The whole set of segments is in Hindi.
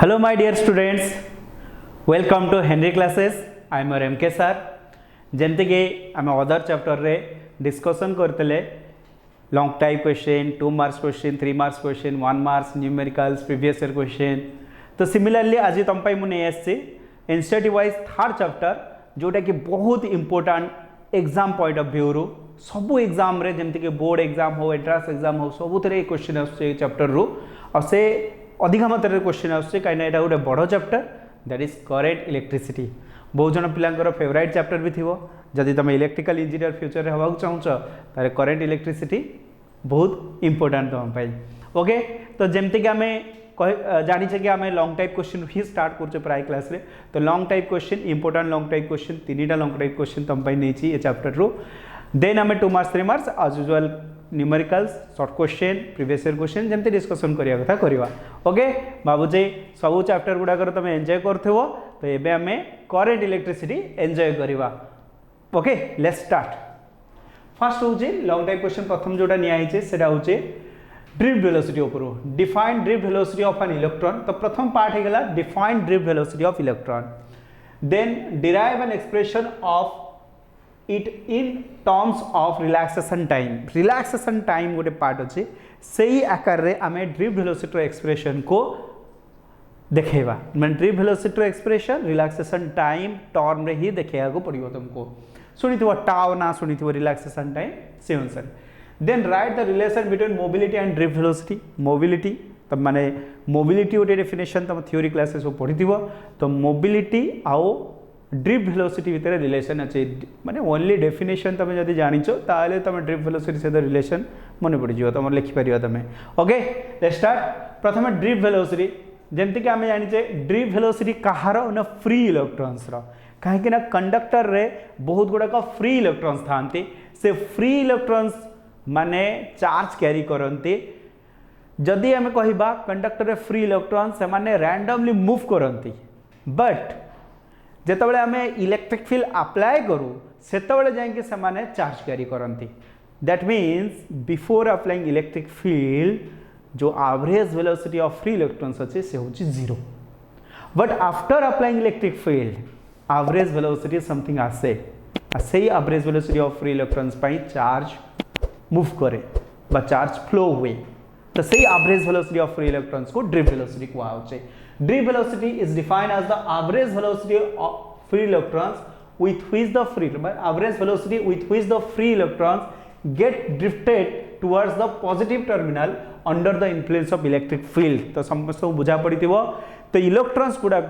Hello my dear students, welcome to Henry classes. I am your MK sir. जमती कि आम अदर चैप्टर रे डिस्कशन करते long type question 2 marks question 3 marks question 1 marks numericals previous year question. तो सिमिलरली आज तुम मुझे आसी इंस्टीट्यूट वाइज थर्ड चैप्टर जोटा कि बहुत important exam point of view रू सबू एग्जाम रे जमती कि बोर्ड एग्जाम हो एंट्रांस एग्जाम हो सबुथे क्वेश्चन आसुचे चैप्टर रू और से अधिका मात्रा क्वेश्चन आसुचे कहीं यहाँ गोटे बड़ chapter that is current electricity. बहुत जन पिलांकर फेवरेट चैप्टर भी थी जदि तुम इलेक्ट्रिकल इंजीनियर फ्यूचर हवा चाहूच तारे करेंट इलेक्ट्रिसिटी बहुत इंपोर्टेंट तुम ओके। तो जमती कि आम जानी कि आम लॉन्ग टाइप क्वेश्चन ही स्टार्ट कर प्राय क्लास रे। तो long type question important long type question 3टा लॉन्ग टाइप क्वेश्चन तुम नहीं ये चैप्टर रू। देन आम 2 marks 3 marks as usual numericals short question previous year question जमती डिस्कशन करिया कथा करवा ओके। भावुचे सब चैप्टर गुड़ाकर तुम एंजॉय करथिबो तो एबे आम करेंट इलेक्ट्रिसिटी एंजॉय करवा ओके। Let's start. फर्स्ट होचे लॉन्ग टाइप क्वेश्चन प्रथम जोटा निया हिचे सेटा होचे ड्रिफ्ट वेलोसिटी ऊपर define drift velocity of an electron. तो प्रथम पार्ट हेगला define drift velocity of electron. Then derive an expression of it in terms of relaxation time. Relaxation time गोटे पार्ट अच्छे से आकार रे आमे ड्रिफ्ट वेलोसिटी एक्सप्रेशन को देखेबा मैं drift velocity expression relaxation time term रे ही देखा पड़ो तुमको। शुणी टाउ ना शुणी रिलैक्सेशन टाइम से अनुसार। Then right the relation between mobility and drift velocity. Mobility तब माने मोबिलिटी गोटे डेफिनेशन तुम थ्योरी क्लासेस पढ़ी तो मोबिलिटी आउ ड्रिफ्ट वेलोसिटी भितर रिलेशन अच्छे माने ओनली डेफिनेशन तुम जब जानिच ताले तुम ड्रिफ्ट वेलोसिटी सहित रिलेशन मन पड़ जाओ तुम लिखिपर तुम ओके। Let's start. प्रथम ड्रिफ्ट वेलोसिटी जमती कि आम जानिचे ड्रिफ्ट वेलोसिटी कहार ना फ्री इलेक्ट्रॉन्स कहीं कंडक्टर रे बहुत गुड़ाक फ्री इलेक्ट्रॉन्स था से फ्री इलेक्ट्रॉन्स माने चार्ज कैरी करते। जदि आम कहिबा कंडक्टर रे फ्री इलेक्ट्रॉन्स से माने रैंडमली मूव करती बट जेतबले आम इलेक्ट्रिक फील्ड अप्लाई करूँ सेतबले जाइए से माने चार्ज कैरी करती। That means before applying electric field जो average velocity of free electrons अच्छे से होची 0 but after applying electric field average velocity something आसे से average velocity of free electrons पाई चार्ज मूव करे बा चार्ज फ्लो हुए तो सही average velocity of free electrons को ड्रिफ्ट वेलोसिटी कहुचे। Drift velocity is defined as the average velocity of free electrons with which the free average velocity with which the free electrons get drifted towards the positive terminal under the influence of electric field। तो समस्त बुझा पड़ी तो इलेक्ट्रॉन्स गुड़ाक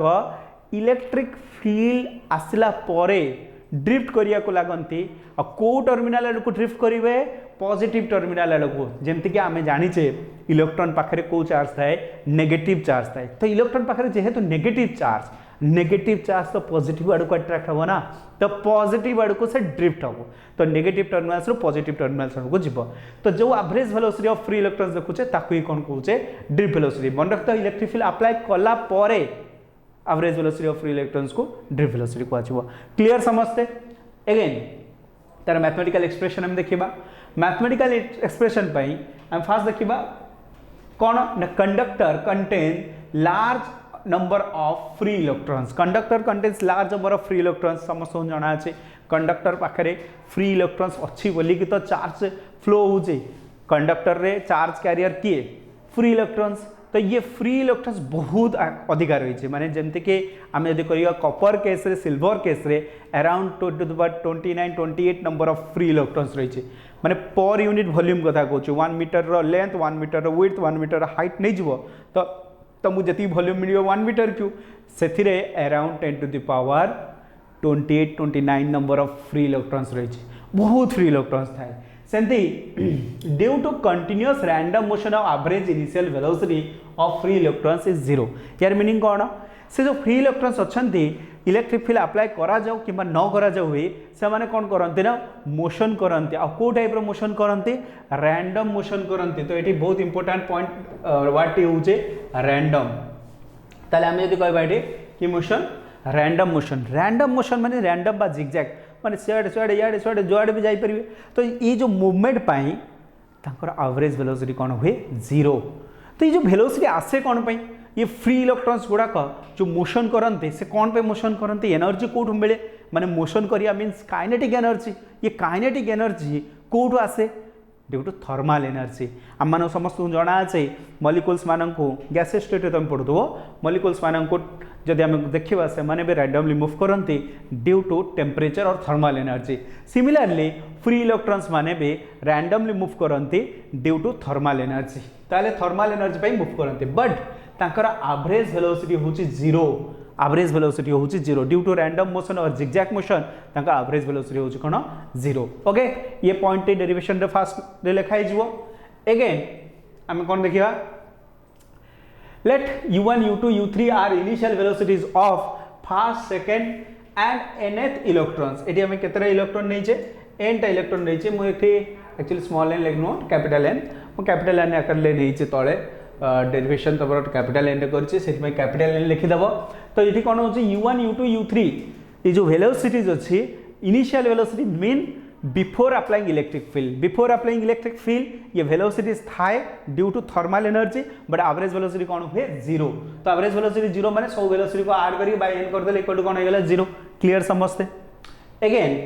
इलेक्ट्रिक फील्ड आसला परे ड्रिफ्ट करिया को लागंती और को टर्मिनल आड़ को ड्रिफ्ट करेंगे पॉजिटिव टर्मिनल आड़ को। जमती कि आम जानीचे इलेक्ट्रॉन पाखे को चार्ज थाए नेगेटिव चार्ज थाए तो इलेक्ट्रॉन पाखे जेहेतु नेगेटिव चार्ज तो पॉजिटिव आड़ को अट्रैक्ट हम ना तो पॉजिटिव आड़ को से ड्रिफ्ट हम तो नेगेटिव टर्मिनल्स रू पॉजिटिव टर्मिनल्स आड़ को जीव। तो जो average velocity of free electrons देखुचे ताकू ही कौन कहूचे ड्रिफ्ट वेलोसिटी। मन रखते इलेक्ट्रिक फील्ड अप्लाई कला परे average velocity of free electrons को ड्रिफ्ट वेलोसिटी कहु। क्लियर समझते अगेन तार मैथमेटिकल एक्सप्रेशन हम देखा। मैथमेटिकल एक्सप्रेशन पाई हम फास्ट देखा कौन ना conductor contain large number of free electrons. Conductor contains large number of free electrons समस्त जाना अच्छे कंडक्टर पाखे फ्री इलेक्ट्रॉन्स अच्छी बोली कि तो चार्ज फ्लो होचे कंडक्टर रे चार्ज कैरियर किए फ्री इलेक्ट्रॉन्स। तो ये फ्री इलेक्ट्रॉन्स बहुत अधिकार रही माने जमती कि आम यदि करिया कॉपर केस रे सिल्वर केस रे around 29-28 number of free electrons रही माने पर यूनिट वॉल्यूम कथा कहूँ 1 मीटर रो लेंथ 1 मीटर रो विड्थ 1 मीटर रो हाइट नहीं जीवो तो मुझे जी वॉल्यूम मिल 1 मीटर क्यू से around 10⁻28-29 number of free electrons रही बहुत फ्री इलेक्ट्रॉन्स थाए सेमती due to continuous random motion of average initial velocity of free electrons is 0। यार मीनिंग कौन से जो फ्री इलेक्ट्रॉन्स अच्छा इलेक्ट्रिक फील्ड अप्लाई करा जाओ कि न करा जाओ हुए से माने कौन करते ना मोशन करते आ को टाइप मोशन करते रैंडम मोशन करते। तो ये बहुत इंपोर्टेंट पॉइंट वर्ड टी होचे रैंडम। ताले आम यदि कहबा कि मोशन रैंडम मोशन माने रैंडम बा जिगजैग माने सियाड़े सियाड़े याड़े सियाड़े जुआड़े भी जाई परिबे। तो ये जो मूवमेंट पाई तांकर एवरेज वेलोसिटी कौन हुए 0। तो ये जो वेलोसिटी आसे कौन पाई ये फ्री इलेक्ट्रॉन्स गुड़ाक जो मोशन करते से कौन पे मोशन करते एनर्जी कौटू मिले माने मोशन करिया मीन्स काइनेटिक एनर्जी ये काइनेटिक एनर्जी कौटू आसे ड्यू टू थर्माल एनर्जी आम मान समस्त जना अच्छे मलिक्यूल्स मानक गैसेस स्टेट तुम पढ़ुव मलिक्यूल्स मानक जदि आम देखा से मैंने भी रैंडमली मूव करती ड्यू टू टेम्परेचर और thermal energy similarly free electrons माने भी रैंडमली मूव करती ड्यू टू थर्माल एनर्जी ताले थर्माल एनर्जी पे मूव करती बट तांकर एवरेज वेलोसिटी होची जीरो एवरेज वेलोसिटी होची zero due to random motion और जिगजैग मोशन तांका एवरेज वेलोसिटी होची कोन जीरो ओके ये पॉइंट डेरिवेशन रे फास्ट रे लिखाई जीवो अगेन हम कोन देखिबा let u1 u2 u3 are initial velocities of first second and nth electrons eighty हमें केतरा इलेक्ट्रॉन नै छे n टा इलेक्ट्रॉन नै छे मु एठी एक्चुअली स्मॉल n लिखनो कैपिटल n मु कैपिटल n आकर ले नै छे तळे डेरिवेशन तबर कैपिटल n रे करछि सेति में कैपिटल n लिखि दबो तो एठी कोन होछि u1 u2 u3 ये जो वेलोसिटीज अछि initial velocity mean before applying electric field ये वेलोसिटी थाए due to thermal energy but average velocity कौन हुए जीरो तो एवरेज वेलोसिटी जीरो माने सब वेलोसिटी को ऐड करके बाय n कर देले इक्वल टू कौन हो गेला जीरो क्लियर समझते again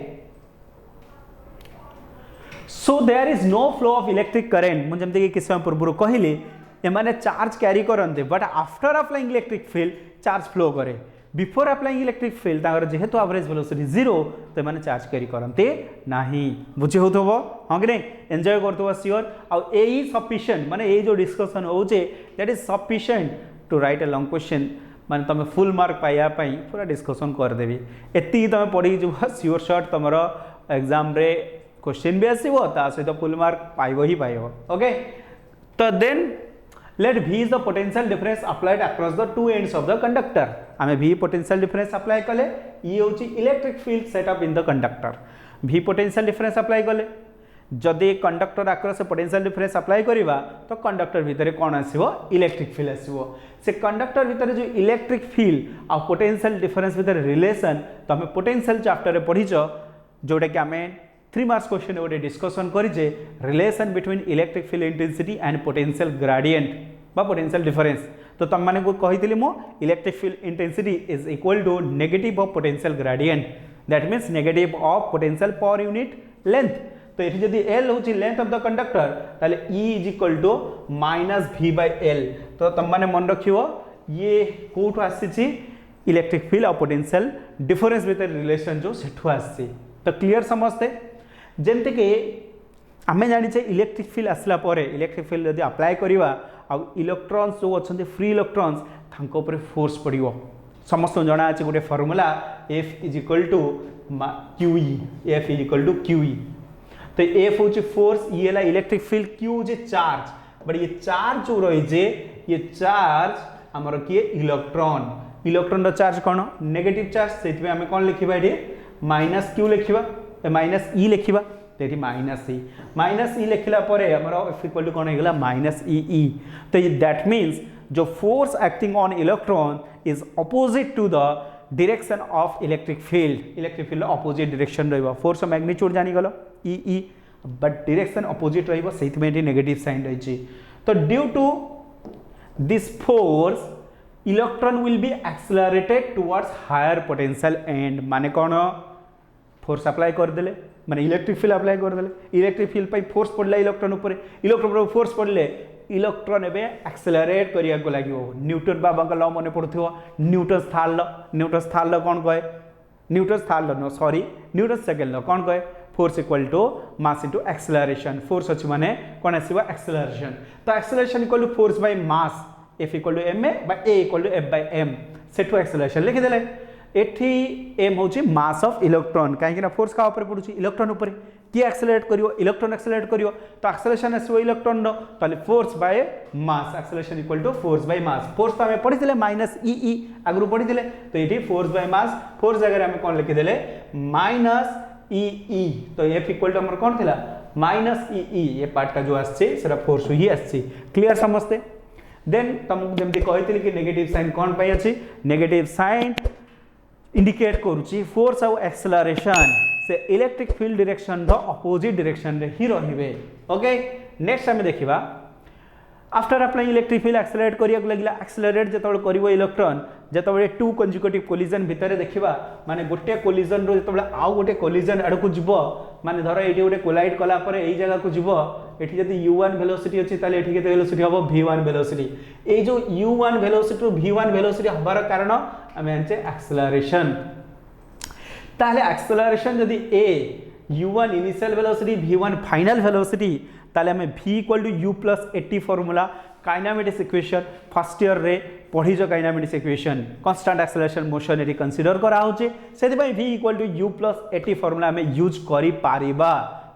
so there is no flow of electric current मुझे जमते कि किस समय पूर्व कहली ए माने चार्ज कैरी करनते but after applying electric field charge flow करे बिफोर अप्लाइंग इलेक्ट्रिक फील्ड तांगर जेहेतु एवरेज वेलोसिटी जीरो तो माने चार्ज कैरी करते नाही बुझे होतबो हां कि नहीं एंजॉय करतबो श्योर आ एई सफिशिएंट माने ए जो डिस्कशन होचे that is sufficient to write a long question माने तमे फुल मार्क पाया पई पूरा डिस्कशन कर देबी एती तमे पढी जो श्योर शॉट तमरो एग्जाम रे क्वेश्चन भी आसीबो ता सहित फुल मार्क पाइबो ही पाइबो ओके तो then let V is the potential difference applied across the two ends of the conductor आमे V potential difference apply कले ये होची electric field set up in the conductor V potential difference apply कले जदि conductor across potential difference apply करिवा तो कंडक्टर भितरे कोन आसीबो इलेक्ट्रिक फील्ड आसीबो से कंडक्टर भितरे जो इलेक्ट्रिक फील्ड आ पोटेंशियल डिफरेंस भितरे रिलेशन तो हमें पोटेंशियल चैप्टर रे पढिचो जोटा कि हमें 3 मार्क्स क्वेश्चन गोटे डिस्कशन करिजे relation between electric field intensity and potential gradient बा पोटेंशियल डिफरेंस तो तुम माने को कहितली मो electric field intensity is equal to negative of potential gradient that means negative of potential per unit length तो ये जदि l होची लेंथ ऑफ द कंडक्टर ताले E is equal to -v/l तो तुम माने मन रखियो ये कोठो आसीची इलेक्ट्रिक फील्ड और पोटेंशियल डिफरेंस भीतर रिलेशन जो सेठु आसी तो क्लियर समझते जेमते कि आम जाने इलेक्ट्रिक फील्ड आसला परे इलेक्ट्रिक फील्ड यदि अप्लाई करवा आ इलेक्ट्रॉन्स जो अच्छा फ्री इलेक्ट्रॉन्स तांको ऊपर फोर्स पड़ो समस्त जना अच्छे गोटे formula F is equal to QE F is equal to QE तो F हूँ फोर्स ये है इलेक्ट्रिक फील्ड Q जे चार्ज बट ये चार्ज जो रही ये चार्ज आमर किए इलेक्ट्रॉन चार्ज कौन नेगेटिव चार्ज से आम कौन लिखा ये -Q लिखा -E लिखा तो ये -E लिखला परे हमरो F इक्वल टू कौन होगा -EE तो दैट मीन्स जो force acting on electron is opposite to the direction of electric field opposite direction रहिबो फोर्स मैग्नीट्यूड जानि गलो EE बट डायरेक्शन अपोजिट रहिबो सेति में नेगेटिव साइन रही तो due to this force electron will be accelerated towards higher potential and माने कौन फोर्स अप्लाई कर देले माने इलेक्ट्रिक फील्ड अप्लाई कर देले इलेक्ट्रिक फील्ड पे फोर्स पड़ला इलेक्ट्रॉन ऊपर फोर्स पड़ले इलेक्ट्रॉन एबे एक्सेलरेट करिया को लागिवो न्यूटन बाबा का लॉ मने पड़थिवो न्यूटन्स थर्ड लॉ कोन कहे Newton's third law no sorry Newton's second law कोन कहे force equal to mass into acceleration force अछि माने कोन आसीबो एक्सेलरेशन तो acceleration equal to force by mass F equal to ma by a equal to f by m सेटू acceleration लिखि देले एठी m होची मास ऑफ इलेक्ट्रॉन काहे ना फोर्स का ऊपर पडुची इलेक्ट्रॉन ऊपर की एक्सेलरेट करियो इलेक्ट्रॉन एक्सेलरेट करियो तो एक्सेलरेशन आसीबो इलेक्ट्रॉन नो ताले force by mass acceleration equal to force by mass force तो हमें पढिथिले -EE आगरु पढिथिले तो एठी फोर्स बाय मास फोर्स जगह हमें कोन लिखि देले -EE तो F इक्वल टू हमर कोन थिला -EE ये पार्ट का जो आछे सेरा फोर्स ही आछे क्लियर समझते देन तुमको जेमति कहितली कि नेगेटिव साइन कोन पाई अछि नेगेटिव साइन इंडिकेट करूची फोर्स और एक्सेलरेशन से electric field direction the opposite direction रे ही रहिबे ओके नेक्स्ट हम देखिबा after applying electric field accelerate करिया लगिला एक्सेलरेट जेतबे करिवो इलेक्ट्रॉन जेतबे टू कंजुगेटिव कोलिजन भितर देखिबा माने गोटे कोलिजन रो जेतबे आउ गोटे कोलिजन आडको जिवो माने धर एठी गोटे कोलाइड कला पर एई जगह को जिवो एठी जदी u1 वेलोसिटी अछि ताले एठी केते वेलोसिटी हबो v1 वेलोसिटी ए जो u1 velocity two v1 velocity हबार कारण आमे आनचे एक्सेलरेशन ताले एक्सेलरेशन जदी a u1 initial velocity v1 final velocity ताले हमें v equal to u plus 80 formula kinematics equation first year रे पढ़ी जो kinematics equation constant acceleration motion एटी कंसीडर करा होचे सेति भाई v equal to u plus 80 formula हमें यूज करि पारिबा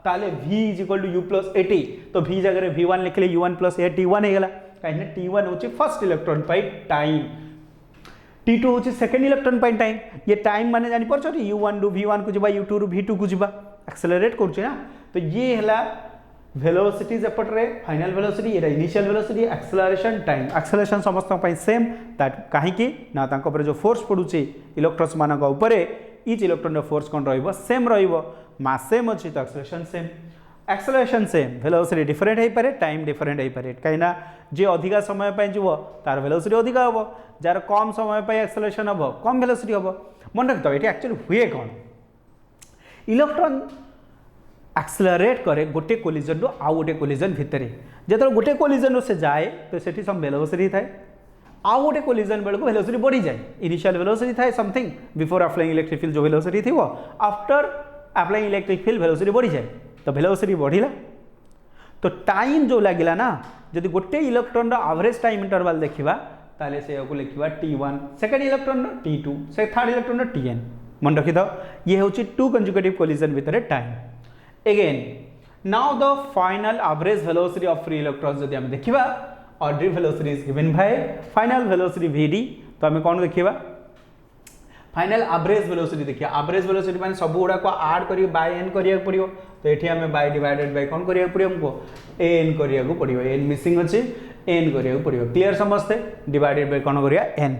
ताले v is equal to u plus 80 तो v जगह रे v1 लिखले u1 प्लस 81 हे गेला काहे t1 होचे फर्स्ट इलेक्ट्रॉन पाई टाइम t2 होचे सेकंड इलेक्ट्रॉन पाई टाइम ये टाइम माने जानि परछ u1 टू v1 को जिबा u2 टू v2 को जिबा एक्सेलरेट करछ ना तो ये हला वेलोसिटी एपटे फाइनल वेलोसिटी ये initial velocity acceleration time acceleration समस्त सेम दैट कहीं ना तांको जो फोर्स पड़ुचे इलेक्ट्रॉन्स मानक ऊपर इच इलेक्ट्रॉन रो फोर्स कौन रहिबो सेम रहिबो मास सेम अछि तो एक्सेलरेशन सेम वेलोसिटी डिफरेंट हे पारे टाइम डिफरेंट हे पारे कहिना जे अधिका समय पय जीवो तार वेलोसिटी अधिका हबो जार कम समय पय एक्सेलरेशन हबो कम वेलोसिटी हबो मन रख तो एटी एक्चुअली हुए कोन इलेक्ट्रॉन एक्सेलरेट करे गोटे कोलिजन रो आउ गोटे कोलिजन भितरे जेतो गोटे कोलिजन रो से जाए तो सेठी सम वेलोसिटी थाए आउ गोटे कोलिजन बेल को वेलोसिटी बढ़ी जाए इनिशियल वेलोसिटी थाए something before applying electric field जो वेलोसिटी थी वो after applying electric field velocity बढ़ी जाए तो वेलोसिटी बढ़िला तो टाइम जो लागिला ना जदि गोटे इलेक्ट्रॉन रो एवरेज टाइम इंटरवल देखिबा ताले से को लिखिबा t1 सेकंड इलेक्ट्रॉन रो t2 से थर्ड इलेक्ट्रॉन रो tn मन रखि दो ये होची टू कंजुगेटिव कोलिजन भितरे time again now the final average velocity of free electrons जदि हम देखिबा ordinary velocity is given by final velocity vd तो हमें कौन देखिबा फाइनल एवरेज वेलोसिटी देखिए एवरेज वेलोसिटी माने सब गुडा को ऐड करियो बाय n करिया पड़ियो तो एठी हमें बाय डिवाइडेड बाय कौन करिया पड़ियो हमको n करिया को पड़ियो n मिसिंग अछि n करिया को पड़ियो क्लियर समझते डिवाइडेड बाय कौन करिया n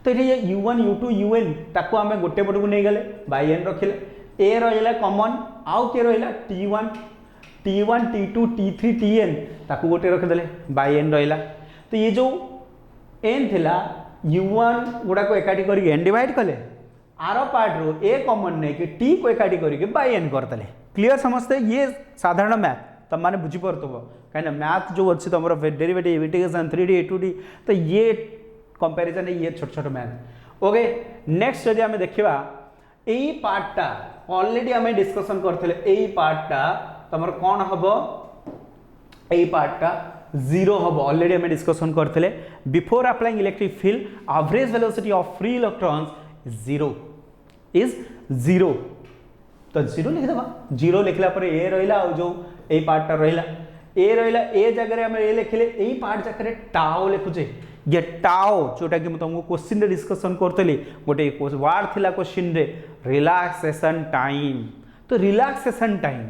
तो ये u1 u2 un ताको हमें गोटे पट को नै गेले बाय n रखिले a रहिला कॉमन आउ के रहिला t1 t2 t3 tn ताको गोटे रख देले बाय n रहिला तो ये जो n थिला u1 गुडा को एकाठी करके n डिवाइड कले आर पार्ट रो a कॉमन नै कि t को एकाठी करके बाय n कर देले क्लियर समझते ये साधारण मैथ तब माने बुझी परतबो काहे ना मैथ जो अछि तमरो डेरिवेटिव इंटीग्रेशन 3d 2d तो ये कंपैरिजन है ये छोट छोट मैथ ओके नेक्स्ट यदि हमें देखिबा एई पार्टटा ऑलरेडी हमें डिस्कशन करथिले एई पार्टटा तमर कोन हबो एई पार्टटा जीरो हबो ऑलरेडी हमें डिस्कशन करथिले before applying electric field average velocity of free electrons is zero तो जीरो लिख देबा जीरो लिखला पर ए रहिला और जो एई पार्टटा रहिला ए जगह रे हम ए लिखले एई पार्ट जगह रे टाओ लिखुचे ये टाओ जोटा कि तुमको क्वेश्चन रे डिस्कशन करतली गोटे वर्ड थिला क्वेश्चन रे रिलैक्सेशन टाइम तो रिलैक्सेशन टाइम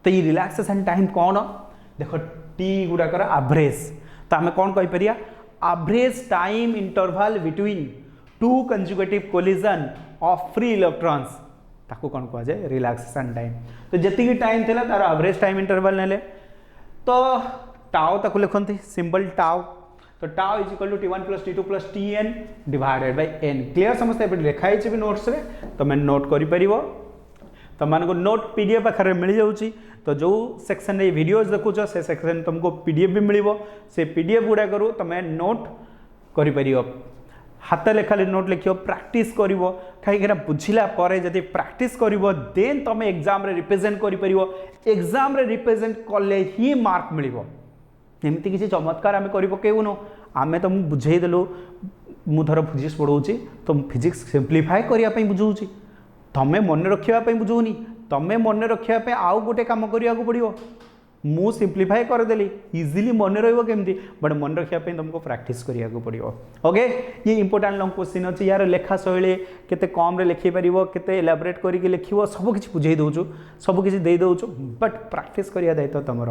तो ये रिलैक्सेशन टाइम कौन देखो टी गुडा कर एवरेज तो हमें कौन कहि परिया average time interval between two consecutive collision of free electrons ताको कौन कह जाए रिलैक्सेशन टाइम तो जति टाइम थिला तार एवरेज टाइम इंटरवल नेले तो टाओ ताको लिखंती सिंपल टाओ तो tau is equal to t1 plus t2 plus tn divided by n clear समझते हैं लिखाई भी नोट्स रे तो मैं नोट करि परिबो तो मान को नोट पीडीएफ आखरे मिल जाउची तो जो सेक्शन रे वीडियोस देखुछ से सेक्शन तुमको पीडीएफ भी मिलिबो से पीडीएफ गुडा करू तमे नोट करि परिबो हाथ लेखाले नोट लिखियो प्रैक्टिस करिवो काहे कि बुझिला परे जदि प्रैक्टिस करिवो देन तमे एग्जाम रे रिप्रेजेंट करि परिबो एग्जाम रे रिप्रेजेंट करले ही मार्क मिलिबो एमती किसी चमत्कार आम कर पकेबुनु आम तुम बुझे देलु मुझर फिजिक्स पढ़ाऊँगी तो फिजिक्स सिंप्लीफाए करने बुझाऊँगी तुम्हें मन रखापी बुझौनी तुम्हें मन रखापी आउ गोटे कम करने को पड़ो मु सिंप्लीफाए करदेली इजिली मन रमती बट मन रखापी तुमको प्रैक्टिस करने को पड़ो ओके ये इंपोर्टाट लॉन्ग क्वेश्चन अच्छी यार लेखा शैली केते कम लिखिपर केते एलाबोरेट करके लिख सबकि बुझे दौचु सबकि दे दौचु बट प्रैक्टिस करने दायित्व तुम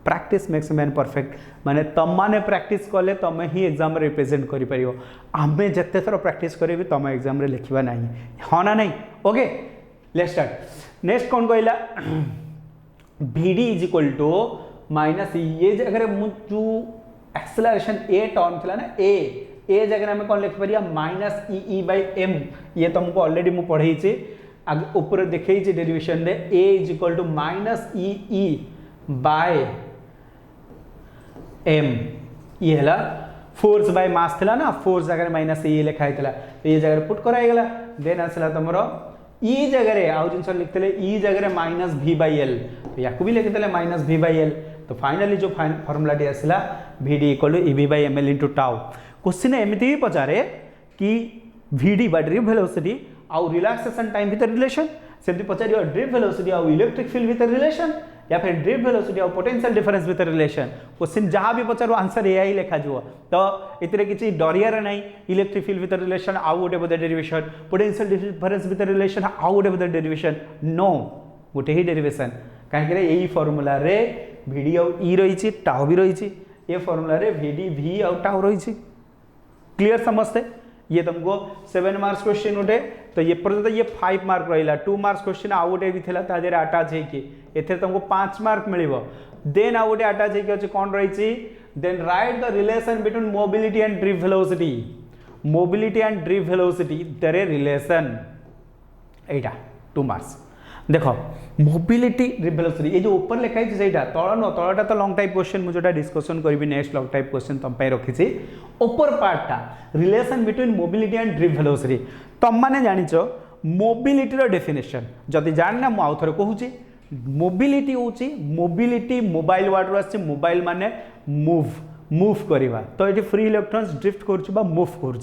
प्रैक्टिस मेक्स मैन परफेक्ट माने तुम मैंने प्रैक्टिस कले तुम ही एग्जाम रिप्रेजेंट कर आम जिते थर प्रैक्टिस करें तुम एग्जाम लिखा ना हाँ ना नहीं ओके लेट्स स्टार्ट नेक्स्ट कौन कहला Vd is equal to minus ये जगह जो एक्सेलरेशन ए टर्म थिला ना ए जगह आम कौन लिखि पारिया माइनस ई बाय एम ये तुमको ऑलरेडी मु पढ़ाई ऊपर देखई डेरिवेशन रे a is equal to minus e by m ये हला फोर्स बाय मास थिला ना फोर्स जगह माइनस ई लिखाई थिला ये जगह पुट कराई गला देन आसला तुमरो ई जगह आउ जिनस लिखते ई जगह माइनस भी बाय एल तो या भी लिखते माइनस भी बाय एल तो फाइनली जो फॉर्मूला टी आसला V D equal to E V by M L into tau question एमती भी पचारे कि V D by drift velocity आउ रिलैक्सेशन टाइम भीतर रिलेशन सेमती पचार ड्रिप वेलोसिटी आउ इलेक्ट्रिक फील्ड भीतर रिलेशन या फिर ड्रिप वेलोसिटी और पोटेंशियल डिफरेंस भीतर रिलेशन क्वेश्चन जहाँ भी पचारो आंसर यही लिखा जाव तो ये किसी डरियार ना इलेक्ट्रिक फील्ड भीतर रिलेशन आउ गोटे बोधे डेरिवेशन पोटेंशियल डिफरेंस भीतर रिलेशन आउ गोटे बोधे डेरिवेशन नो गोटे ही डेरिवेशन कहीं यही फॉर्मूला रे वीडी आउ ई रही टाउ भी रही ये फॉर्मूला रे वीडी वी आउ टाउ रही क्लियर समझते ये तुमको 7 मार्क्स क्वेश्चन उठे तो ये पर्यंत ये 5 मार्क रहा 2 मार्क्स क्वेश्चन आउ गोटे भी था तादेह अटाच होते तुमको 5 मार्क मिल देन आउ गोटे अटाच होती कौन रही then right the relation between mobility and drift velocity their relation एटा 2 मार्क्स देख मोबिलिटी ड्रिप वेलोसिटी ये जो ऊपर लिखाई सेटा तल न तलटा तो लॉन्ग टाइप क्वेश्चन मुझे डिस्कशन करी नेक्स्ट लॉन्ग टाइप क्वेश्चन तुम रखी ऊपर पार्टा relation between mobility and drift velocity तुम मैंने जानिच मोबिलिटी डेफिनेशन जदि जानना मुझे आउ थे कहूँ मोबिलिटी हूँ मोबिलिटी मोबाइल वर्ड आसी मोबाइल माने मूव करवा तो ये फ्री इलेक्ट्रॉन्स ड्रिफ्ट कर मूव कर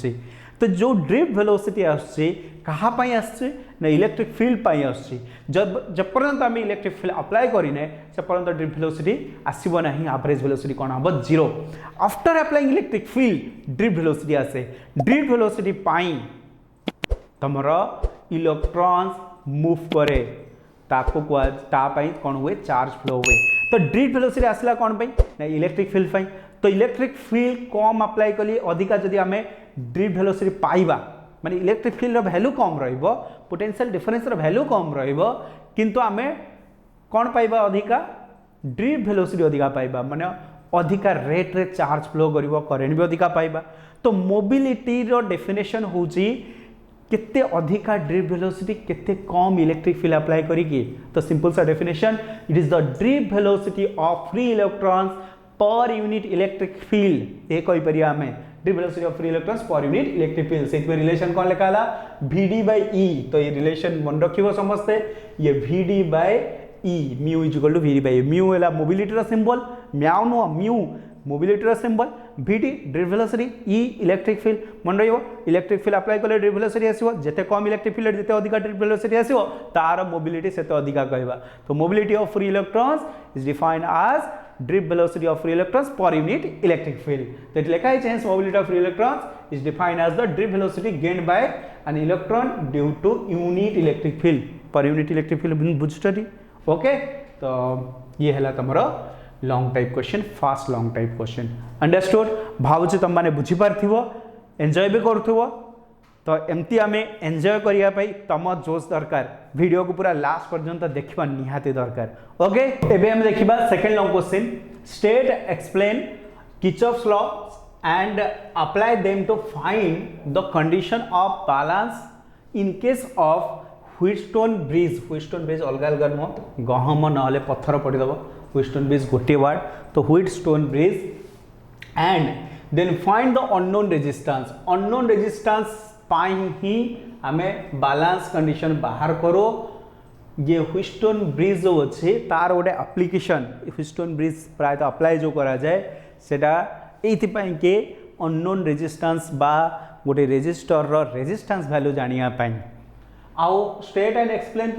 तो जो ड्रिप वेलोसिटी आसुची कहाँ आसुची ना इलेक्ट्रिक फील्ड पाई आसुची जब पर्यंत आम इलेक्ट्रिक फील्ड अप्लाई करें से पर्यंत ड्रिप वेलोसिटी आसब ना एवरेज वेलोसिटी कौन हम zero after applying electric field drip velocity आसे ड्रिप वेलोसिटी पाई तुमर इलेक्ट्रॉन्स मूव करे तापाई कौन हुए चार्ज फ्लो हुए तो ड्रिप वेलोसिटी आसला कौन पाई ना इलेक्ट्रिक फील्ड पाई तो इलेक्ट्रिक फील्ड कम अप्लाई कली अधिका जदि आम ड्रिप वेलोसिटी पाइबा माने इलेक्ट्रिक फील्ड वैल्यू कम रहिबो पोटेंशियल डिफरेंस वैल्यू कम रहिबो किंतु आमे कौन पाइबा अधिका ड्रिप वेलोसिटी अधिका पाइबा माने अधिका रेट रे चार्ज फ्लो करिवो करेंट भी अधिका पाइबा तो मोबिलिटी रो डेफिनेशन होची केते अधिका ड्रिप वेलोसिटी केते कम इलेक्ट्रिक फील्ड अप्लाई करिकी तो सिंपल सा definition it is the drip velocity of free electrons per unit electric field ये कहि परिया हमें drip velocity of free electrons per unit electric field से रिलेशन कौन लिखा है VD बाय E तो ये रिलेशन मन रखिबो समझते ये VD by E mu is equal to VD by mu है मोबिलिटी रो सिंबल म्याउ नो म्यू मोबिलिटी रो symbol VD drift velocity E electric field मन रहिबो इलेक्ट्रिक फील्ड अप्लाई कले ड्रिप वेलोसिटी आसीबो जेते कम इलेक्ट्रिक फील्ड जेते अधिक ड्रिप वेलोसिटी आसीबो तार मोबिलिटी सेते अधिक कहबा तो mobility of free electrons is defined as drift velocity of free electrons per unit electric field. तो ये लिखा है hence mobility of free electrons is defined as the drip velocity gained by an electron due to unit electric field. Per unit electric field बुझुछटी ओके तो ये हला तमरो long type question first long type question understood भावुची तुम माने बुझी पारथिबो एन्जॉय भी करथुबो तो एमती आम एंजॉय करने तुम जोश दरकार वीडियो को पूरा लास्ट पर्यंत देखा निहाती दरकार ओके एबे हम देखिबा second long question state explain Kirchhoff's law and apply them to find the condition of balance in case of Wheatstone bridge अलग अलग नुह गहम ना पत्थर पड़ीदेव व्हीटस्टोन ब्रिज गोटे वार्ड तो Wheatstone bridge and then find the unknown resistance पाई ही आम बैलेंस कंडीशन बाहर करो ये व्हीटस्टोन ब्रिज जो अच्छे तार गोटे एप्लिकेशन व्हीटस्टोन ब्रिज प्रायः अप्लाई जो करा जाए सेटा एइथिपाई के अननोन रेजिस्टेंस बा गोटे रेजिस्टर रो रेजिस्टेंस वैल्यू जानिया पाई आउ स्टेट एंड एक्सप्लेन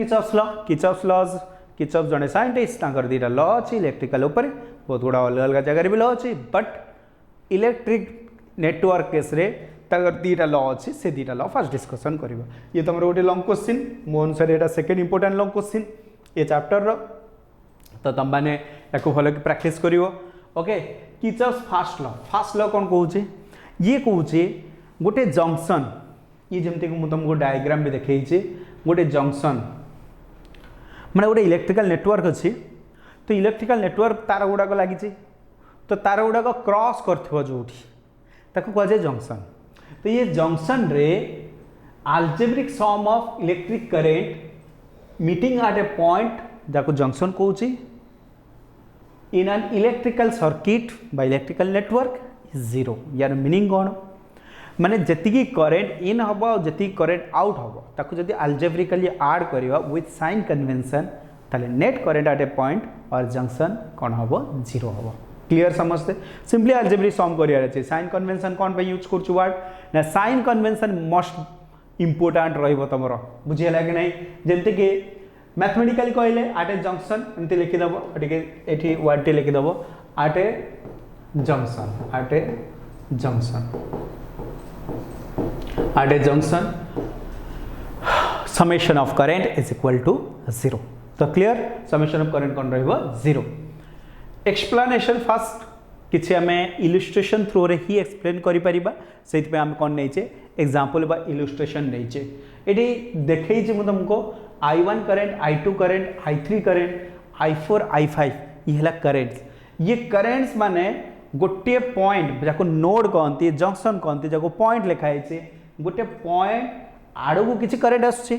किर्चॉफ जड़े साइंटिस्ट तांकर दीटा लॉ अच्छी इलेक्ट्रिकल ऊपर बहुत गुड़ा अलग अलग जगह भी लॉ अच्छी बट इलेक्ट्रिक नेटवर्क केस रे दीटा लॉ अच्छी से दीटा लॉ फास्ट डिस्कसन कर ये तुम गोटे लॉन्ग क्वेश्चन मो अनुसार यहाँ सेकेंड इंपोर्टेंट लॉन्ग क्वेश्चन ये चैप्टर रो तो तुम मैंने या भल कि प्रैक्टिस कर ओके किर्चॉफ्स फास्ट लॉ कौन कहूँ ये कहूँ गोटे जंक्शन ये जमती मुझे तुमको डायग्राम भी देखी गोटे जंक्शन माने गोटे इलेक्ट्रिकल नेटवर्क अच्छी तो इलेक्ट्रिकल नेटवर्क तार गुड़ाक लगी तो तार गुड़ाक क्रॉस कर जोठी ताको कहुए जंक्शन। तो ये जंक्शन रे algebraic sum of electric current meeting at a point जाको जंक्शन कहूची इन एन इलेक्ट्रिकल सर्किट बा इलेक्ट्रिकल नेटवर्क इज जीरो। यार मीनिंग कौन माने जति करेंट इन हम और जी करेंट आउट हम ताको जदि अलजेब्रिकली ऐड करवा विथ साइन कन्वेंशन ताले net current at a point और जंक्शन कौन हम जीरो हम। क्लियर समझते सिंपली अलजेब्रिक सम करियार अछि। साइन कन्वेंशन कौन पे यूज करछु वर्ड ना साइन कन्वेंशन मोस्ट इंपोर्टेंट रहइबो तमरो बुझियला कि नहीं। जेंते कि मैथमेटिकली कहले एट ए जंक्शन एमती लिखि दबो एटिके एठी वर्ड टी लिखि दबो at a junction at a junction summation of current is equal to 0। तो क्लियर summation of current कौन रहिबो 0। explanation first किछि हमें illustration थ्रू रे ही explain करि परिबा सेति पे हम कोन नै छे एग्जांपल बा illustration नै छे। एडी देखै छी म तुमको I1 current I2 current I3 current I4 I5 ये हला करंट्स। ये करंट्स माने गोटे पॉइंट जाको नोड कहंती जंक्शन कहंती जाको पॉइंट लिखाई छे गोटे पॉइंट आड़ू किसी करेंट आसुची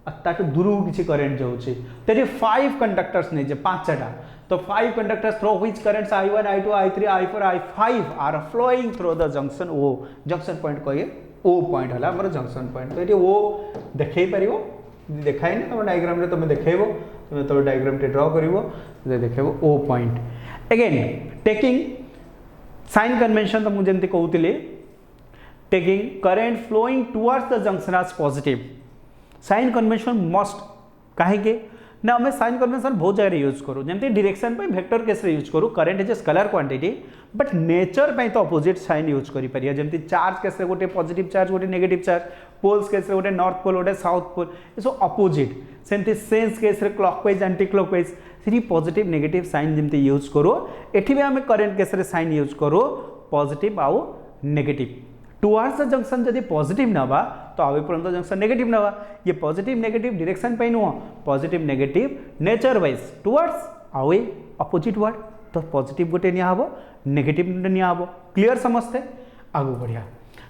दूर को किसी करेंट जाऊँगी। तो ये 5 कंडक्टर्स नहीं 5टा तो 5 conductors through which currents I1 I2 I3 I4 I5 are flowing through the junction ओ जंक्शन पॉइंट कहे ओ पॉइंट है आम जंक्शन पॉइंट। तो ये ओ देखे पार देखाई ना तुम डायग्राम तुम देखेब तुम तो डायग्राम ड्र कर देखेब ओ point. Again taking sign convention तो मुझे कहते taking current flowing towards the junction as positive sign convention must कहीं ना आम साइन कन्वेंशन बहुत जगह यूज करूँ जमी डायरेक्शन पे वेक्टर केस यूज करूँ current is a scalar quantity but nature पे तो अपोजिट साइन यूज करें जमी चार्ज केस गोटे पॉजिटिव चार्ज गोटे नेगेटिव चार्ज पोल्स केस गोटे नॉर्थ पोल गोटे साउथ पोल ये सब अपोजिट सेमती sense case clockwise anti clockwise से पॉजिटिव नेगेटिव साइन जमी यूज करूँ एटी भी आम करेंट केस साइन यूज करूँ पॉजिटिव आउ नेगेटिव टुवर्ड्स द जंक्शन जदि पॉजिटिव नवा तो आवे पर्यंत जंक्शन नेगेटिव नवा। ये पॉजिटिव नेगेटिव डायरेक्शन पे नुह positive negative nature wise towards आवे अपोजिट वर्ड तो पॉजिटिव गोटे निया हबो नेगेटिव गोटे निया हबो। क्लियर समझते आगु बढ़िया।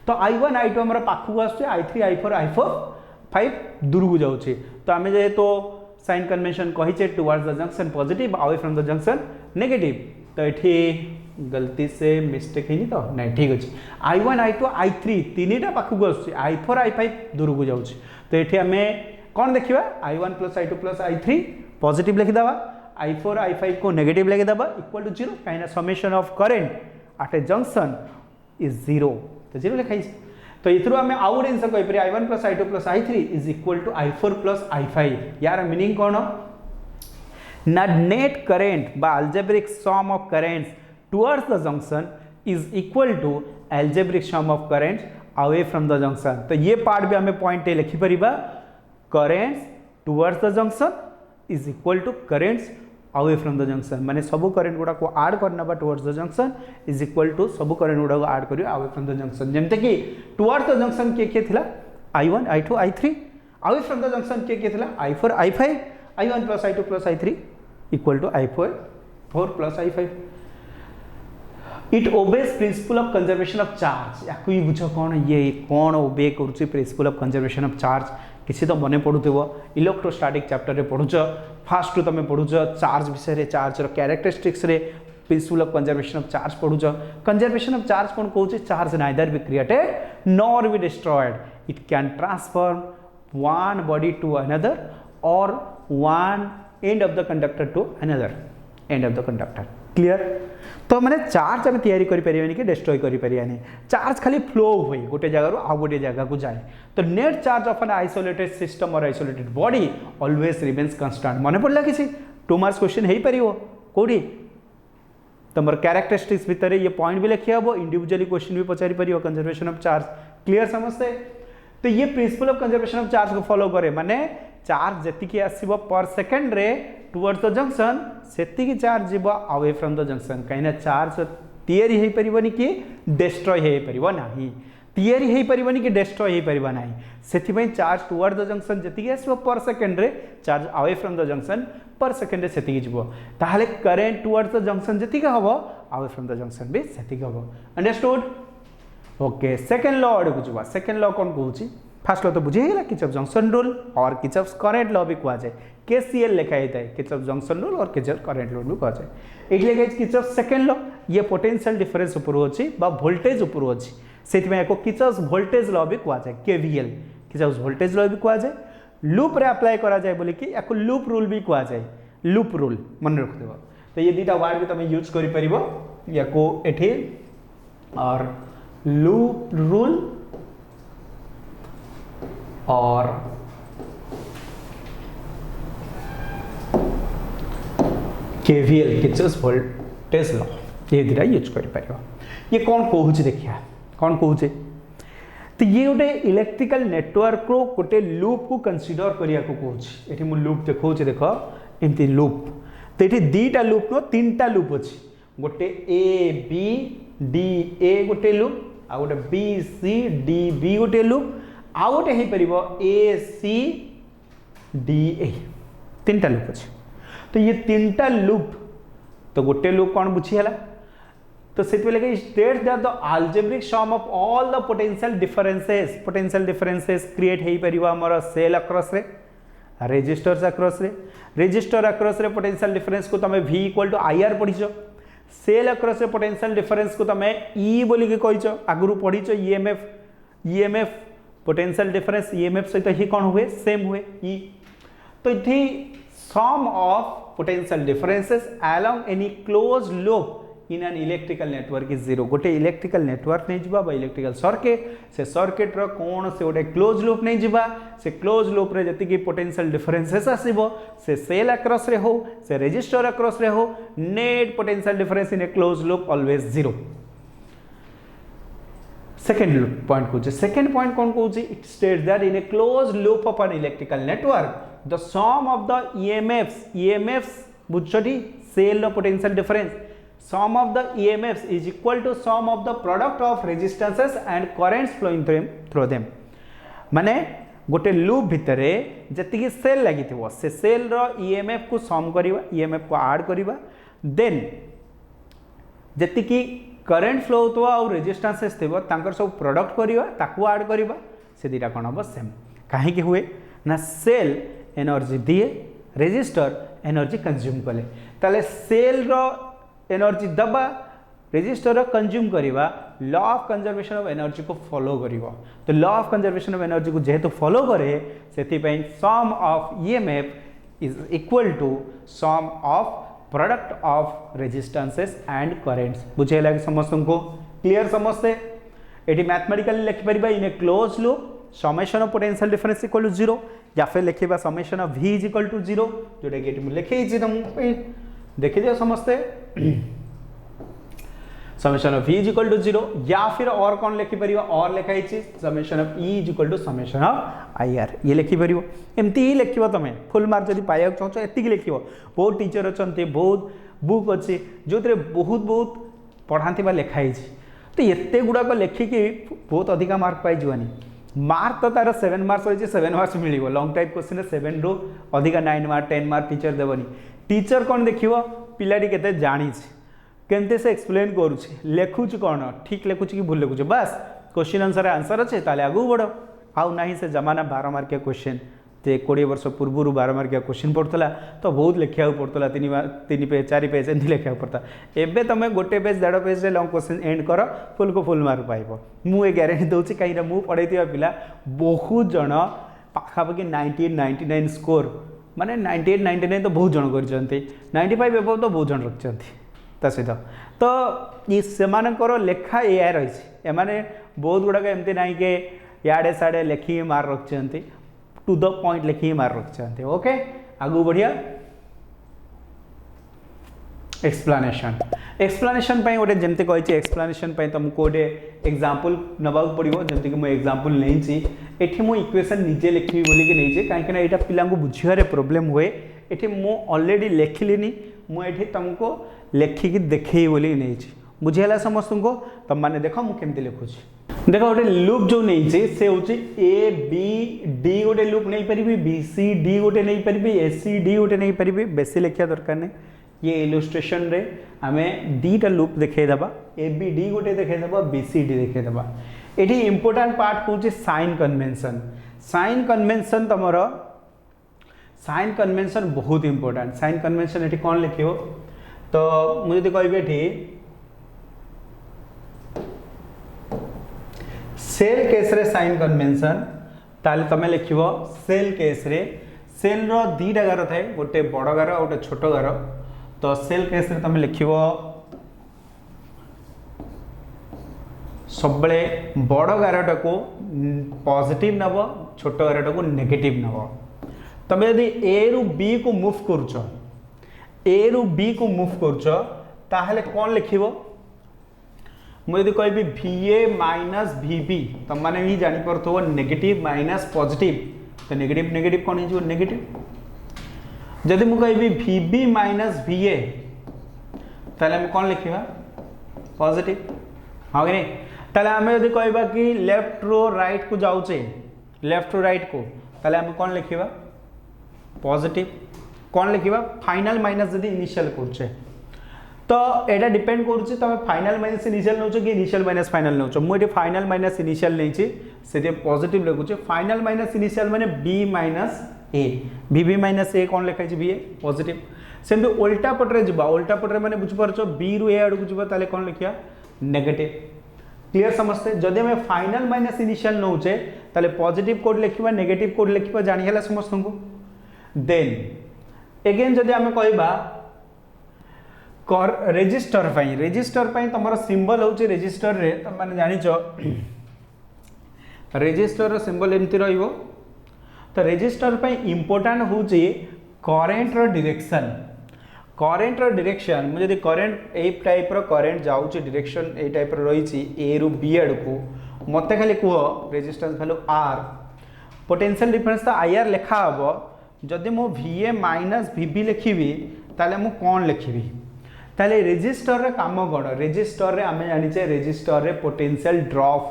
तो I1 I2 हमर पाखु आछे I3 I4 I4 5 दूर को जाउछे तो आमे जे तो साइन कन्वेंशन कहि छे towards the junction positive away from the junction negative. तो एठी गलती से मिस्टेक है तो नहीं ठीक अच्छे I1 I2 I3 तीन पाखक आसुच्छे I4 I5 दूर को जाऊँ। तो ये आम कौन देखा I1 + I2 + I3 positive लिखिदे I4 I5 को नेगेटिव लिखिदे इक्वल टू 0 कहीं summation of current at a junction is 0 तो 0 लिखाई। तो ये आम आउ गोटे जिन कहीपर I1 + I2 + I3 is equal to I4 + I5। यार मीनिंग कौन ना नेट करेंट बा algebraic sum of currents towards the junction is equal to algebraic sum of currents away from the junction। तो ये पार्ट भी हमें पॉइंट ए लिखि परिबा currents towards the junction is equal to currents away from the junction माने सब करंट गुडा को ऐड करना बा towards the junction is equal to सब करंट गुडा को ऐड करियो away from the junction। जेमते कि towards the junction के थिला I1 I2 I3 away from the junction के थिला I4 I5 I1 + I2 + I3 equal to I4 + I5। It obeys principle of conservation of charge या बुझ कौन ये कौन ओबे कर principal of conservation of charge किसी तो मन पढ़ुव इलेक्ट्रोस्टैटिक चैप्टर रे पढ़ुच फास्ट टू तुम पढ़ुच चार्ज विषय चार्ज कैरेक्टरिस्टिक्स रे principle of conservation of charge पढ़ुच। कंजर्वेशन ऑफ चार्ज कौन कहूँ charge neither be created nor be destroyed it can transform one body to another or one end of the conductor to another end of the conductor. Clear. तो मैंने चार्ज आम तैयारी करें कि डिस्ट्रॉय करें चार्ज खाली फ्लो हुए गोटे जगह आउ गोटे जगह को जाए। तो net charge of an isolated system or isolated body always remains constant. मन पड़ा किसी 2 मार्क्स क्वेश्चन हो पार कौटी तुम कैरेक्टरिस्टिक्स भितर ये पॉइंट भी लिखी हम इंडिविजुअली क्वेश्चन भी पचारि पार कंजर्वेशन ऑफ चार्ज। क्लियर समझते। तो ये principal of conservation of charge को फॉलो करे माने चार्ज जी आसो पर सेकेंड रे टुवर्ड्स द जंक्शन से चार्ज जीव अवे फ्रॉम द जंक्शन कहीं चार्ज तैयारी हो पारनि कि डिस्ट्रॉय हो पार ना तैयारी हो पारनि कि डिस्ट्रॉय हो पार ना से चार्ज टुवर्ड द जंक्शन जी आसो पर सेकेंड रे charge away from the junction पर सेकेंड से जीव ताहले करेंट टुवर्ड्स द जंक्शन जी हम away from the junction भी सेतिक हम अंडरस्टूड ओके सेकेंड लॉ आड़ को जुआ सेकेंड लॉ कौन कहूँ फास्ट लॉ तो बुझेगा किर्चॉफ जंक्शन रूल और किर्चॉफ करंट लॉ भी कह जाए केसीएल लिखाई था किर्चॉफ जंक्शन रूल और किर्चॉफ करंट लॉ भी कह जाए ये लिखाई किर्चॉफ सेकेंड लॉ ये पोटेंशियल डिफरेंस ऊपर अच्छी वोल्टेज ऊपर अच्छी से किर्चॉफ वोल्टेज लॉ भी कह जाए केवीएल किर्चॉफ वोल्टेज लॉ भी कह जाए लूप रे अप्लाई करा जाए बोली कि या लूप रूल भी कह जाए लूप रूल मन रखिदेव तो ये दुटा वर्ड भी तुम यूज कर या को एठी और लूप रूल और केवीएल किर्चॉफ वोल्टेज लॉ ये दुटा यूज कर ये कौन कहूँ देखिए कौन कहूँ तो ये गोटे इलेक्ट्रिकल नेटवर्क रो गोटे लूप को कंसीडर करिया को कहूँ ये लूप देखा देख एमती लूप तो ये दीटा लूप नो तीन टा लूप अच्छी गोटे ए बी डी ए गोटे लूप आ गोटे बी सी डी बी गोटे लूप आ गोटे हो पार ए सी डी ए तीन टा लूप अच्छे तो ये तीन टा लूप तो गोटे लूप कौन बुझीगला तो से states that the algebraic sum of all the potential differences create हो पार आमर सेल अक्रॉस रे रेजिस्टर्स अक्रॉस रे पोटेंशियल डिफरेंस को तुम V इक्वल टू IR पढ़ीच सेल अक्रॉस रे पोटेंशियल डिफरेंस को तुम E बोलिक कहीच आगु पढ़ीच EMF पोटेंशियल डिफरेंस EMF सहित ही कौन हुए सेम हुए E तो ये sum of potential differences along any close loop in an electrical network is zero गोटे इलेक्ट्रिकल नेटवर्क नहीं जावा बा इलेक्ट्रिकल सर्किट से सर्किट रो कौन से गोटे क्लोज लूप नहीं जावा से क्लोज लूप रे जति की पोटेंशियल डिफरेंसेस आसीबो से सेल अक्रॉस रे हो से रेजिस्टर अक्रॉस रे हो net potential difference in a close loop always zero second point कहूँ सेकेंड पॉइंट कौन कहूँ it states that in a close loop of an electrical network the sum of the EMFs बुझछटी सेल रो potential difference sum of the EMFs is equal to sum of the product of resistances and currents flowing through them माने गोटे लूप भितर जी सेल लगी से सेल रो EMF को सम करवा EMF को ऐड करवा देन जी करंट फ्लो होता और रेजिस्टेंसेस थी सब प्रोडक्ट करवा ताकू ऐड करवा से दुटा कौन हम सेम कहीं हुए ना सेल एनर्जी दिए रेजिस्टर एनर्जी कंज्यूम कले ताले सेल रो एनर्जी दबा रेजिस्टर कंज्यूम करवा law of conservation of energy को फॉलो करिवो तो law of conservation of energy को जेहेतु फॉलो करे से sum of EMF is equal to sum of product of resistances and currents बुझे लगे समस्त को क्लियर समझते ये मैथमेटिकली लिखिपर in a close loop summation of potential difference equal to zero या फिर लिखा summation of V is equal to zero जोटा कि लिखे तुमको देखी दियो समझते summation of V is equal to zero या फिर और कौन लिखिपर और लिखाई summation of E is equal to summation of IR ये लिखिपर एमती ही लिख तुम फुल मार्क जब पाइबा चाहो एति लिख बहुत टीचर अच्छा बहुत बुक अच्छी जो बहुत बहुत पढ़ाती लिखाई तो ये गुड़ाक लिखिकी बहुत अधिका मार्क पाइबानी मार्क तो तार 7 मार्क्स रही 7 मार्क्स मिल लॉन्ग टाइप क्वेश्चन 7 रु अधिका 9 मार्क 10 मार्क टीचर देवनी टीचर कौन देखियो पिलाटी केते जानी केमते से एक्सप्लेन करुचे लेखुच कौन ठीक लिखुच कि भूल लिखुचे बस क्वेश्चन आंसर आंसर अच्छे ताले आगू बढ़ आउ ना से जमाना 12 मार्किया क्वेश्चन ते 20 वर्ष पूर्व 12 मार्किया क्वेश्चन पड़ता तो बहुत लिखा पड़ता 3 पेज 4 पेज एमती लिखा पड़ता एबे तुम गोटे page 1.5 page long question and कर फुल को फुल मार्क पाइब मुझे ग्यारंटी दूसरी कहीं मुझे पढ़े पिला बहुत जन पाखापाखि 98 99 स्कोर माने 98 99 तो बहुत जन कर 95 एबव तो बहुत जन रखिंट ता सहित तो ये सेमानकर लेखा या रही एमाने बहुत गुड़ाक एमती ना कि याड़े साड़े लेखिकी मार्क रखिंट टू द पॉइंट लिखिकी मार्क रखिंट ओके आगू बढ़िया एक्सप्लानेशन एक्सप्लानेशन गोटे जमती कही एक्सप्लानेशन तुमको गोटे एग्जांपल नवा पड़ो जमती मुझे एग्जांपल नहीं एठी मु इक्वेशन निजे लिखी बोलिकी नहीं कहीं यहाँ पिला बुझे प्रोब्लेम हुए ये मु ऑलरेडी लिखिली मुझे तुमको लिखिकी देखे बोली नहीं बुझेगा समस्त को तुम मैंने देख मुझे लिखुची देख गोटे लूप जो नहीं से हूँ ए बी डी गोटे लूप नहीं पारि बी सी डी गोटे नहीं पारि ए सी डी गोटे नहीं पारि बेसी लिखा दरकार नहीं ये इलस्ट्रेशन रे आमे दीटा लूप देखैदबा एबीडी गोटे देखैदबा बीसीडी देखैदबा। एठी इंपोर्टेंट पार्ट होची साइन कन्वेंशन। साइन कन्वेंशन तमर साइन कन्वेंशन बहुत इंपोर्टेंट। साइन कन्वेंशन एठी कौन लिखियो तो मुझे तो कहबे एठी सेल केस रे साइन कन्वेंशन ताले तमे लिखिबो सेल केस रे सेल रो दीटा गार थाए गोटे बड़ गार और गोटे छोट गार। तो सेल केस रे तमे लिखिबो सब बड़ गारटा को पॉजिटिव नब छोट गारटा को नेगेटिव नब। तमे यदि ए रु बी को मूव करूछ ए रु बी को मूव करूछ ताहले कौन लिखिबो मुझे कहबी VA माइनस VB तुम मैंने भी जानी पड़ो नेगेटिव माइनस पॉजिटिव तो नेगेटिव नेगेटिव कौन हो नेगेटिव। जदि मुझे कहबी VB माइनस VA ताले हम कौन लिखा पॉजिटिव हाँ कि नहीं। ताले आम यदि कहबा कि लेफ्ट रो राइट को जाऊे लेफ्ट रो राइट को ताले हम कौन लिखा पॉजिटिव कौन लिखा फाइनल माइनस जदि इनिशियल करुचे तो एटा डिपेंड करुच्ची तुम फाइनल माइनस इनिशियल नौ कि इनिशियल माइनस फाइनल नौ। मुझे फाइनल माइनस इनिशियल नहीं से पॉजिटिव लिखुचे फाइनल माइनस इनिशियल माने B minus A VB minus A कौन लिखाई VA पॉजिटिव। सेमती उल्टा पटरे जा उल्टा पटरे माने बुझिपारछ B रु A आड़ को जीवा ताले कौन लिखिया नेगेटिव। क्लियर समझते जदि आम फाइनल माइनस इनिशियल नौचे ताले पॉजिटिव कोड लिखिबा नेगेटिव कोड लिखिबा जानि हला समस्त को। देन अगेन जदि आम कहबा रेजिस्टर तुम सिंबल हूँ रेजिस्टर रे तुम मैंने जानिच रेजिस्टर सिंबल एमती रो। तो रेजिस्टर इंपोर्टेंट हूँ करेन्ट डिरेक्शन करेन्ट डिरेक्शन मुझे करेन्ट ए टाइप करेन्ट जाऊँगी डिरेक्शन ए टाइप रही ए रु बी आड़ को मत खाली कह resistance value R potential difference तो IR लिखा हम जदि मु VA माइनस VB लिखी ताले मु कौन लिखी ताले रेजिस्टर रे काम कौन रेजिस्टर रे आमे जानिचे रेजिस्टर रे पोटेंशियल ड्रॉप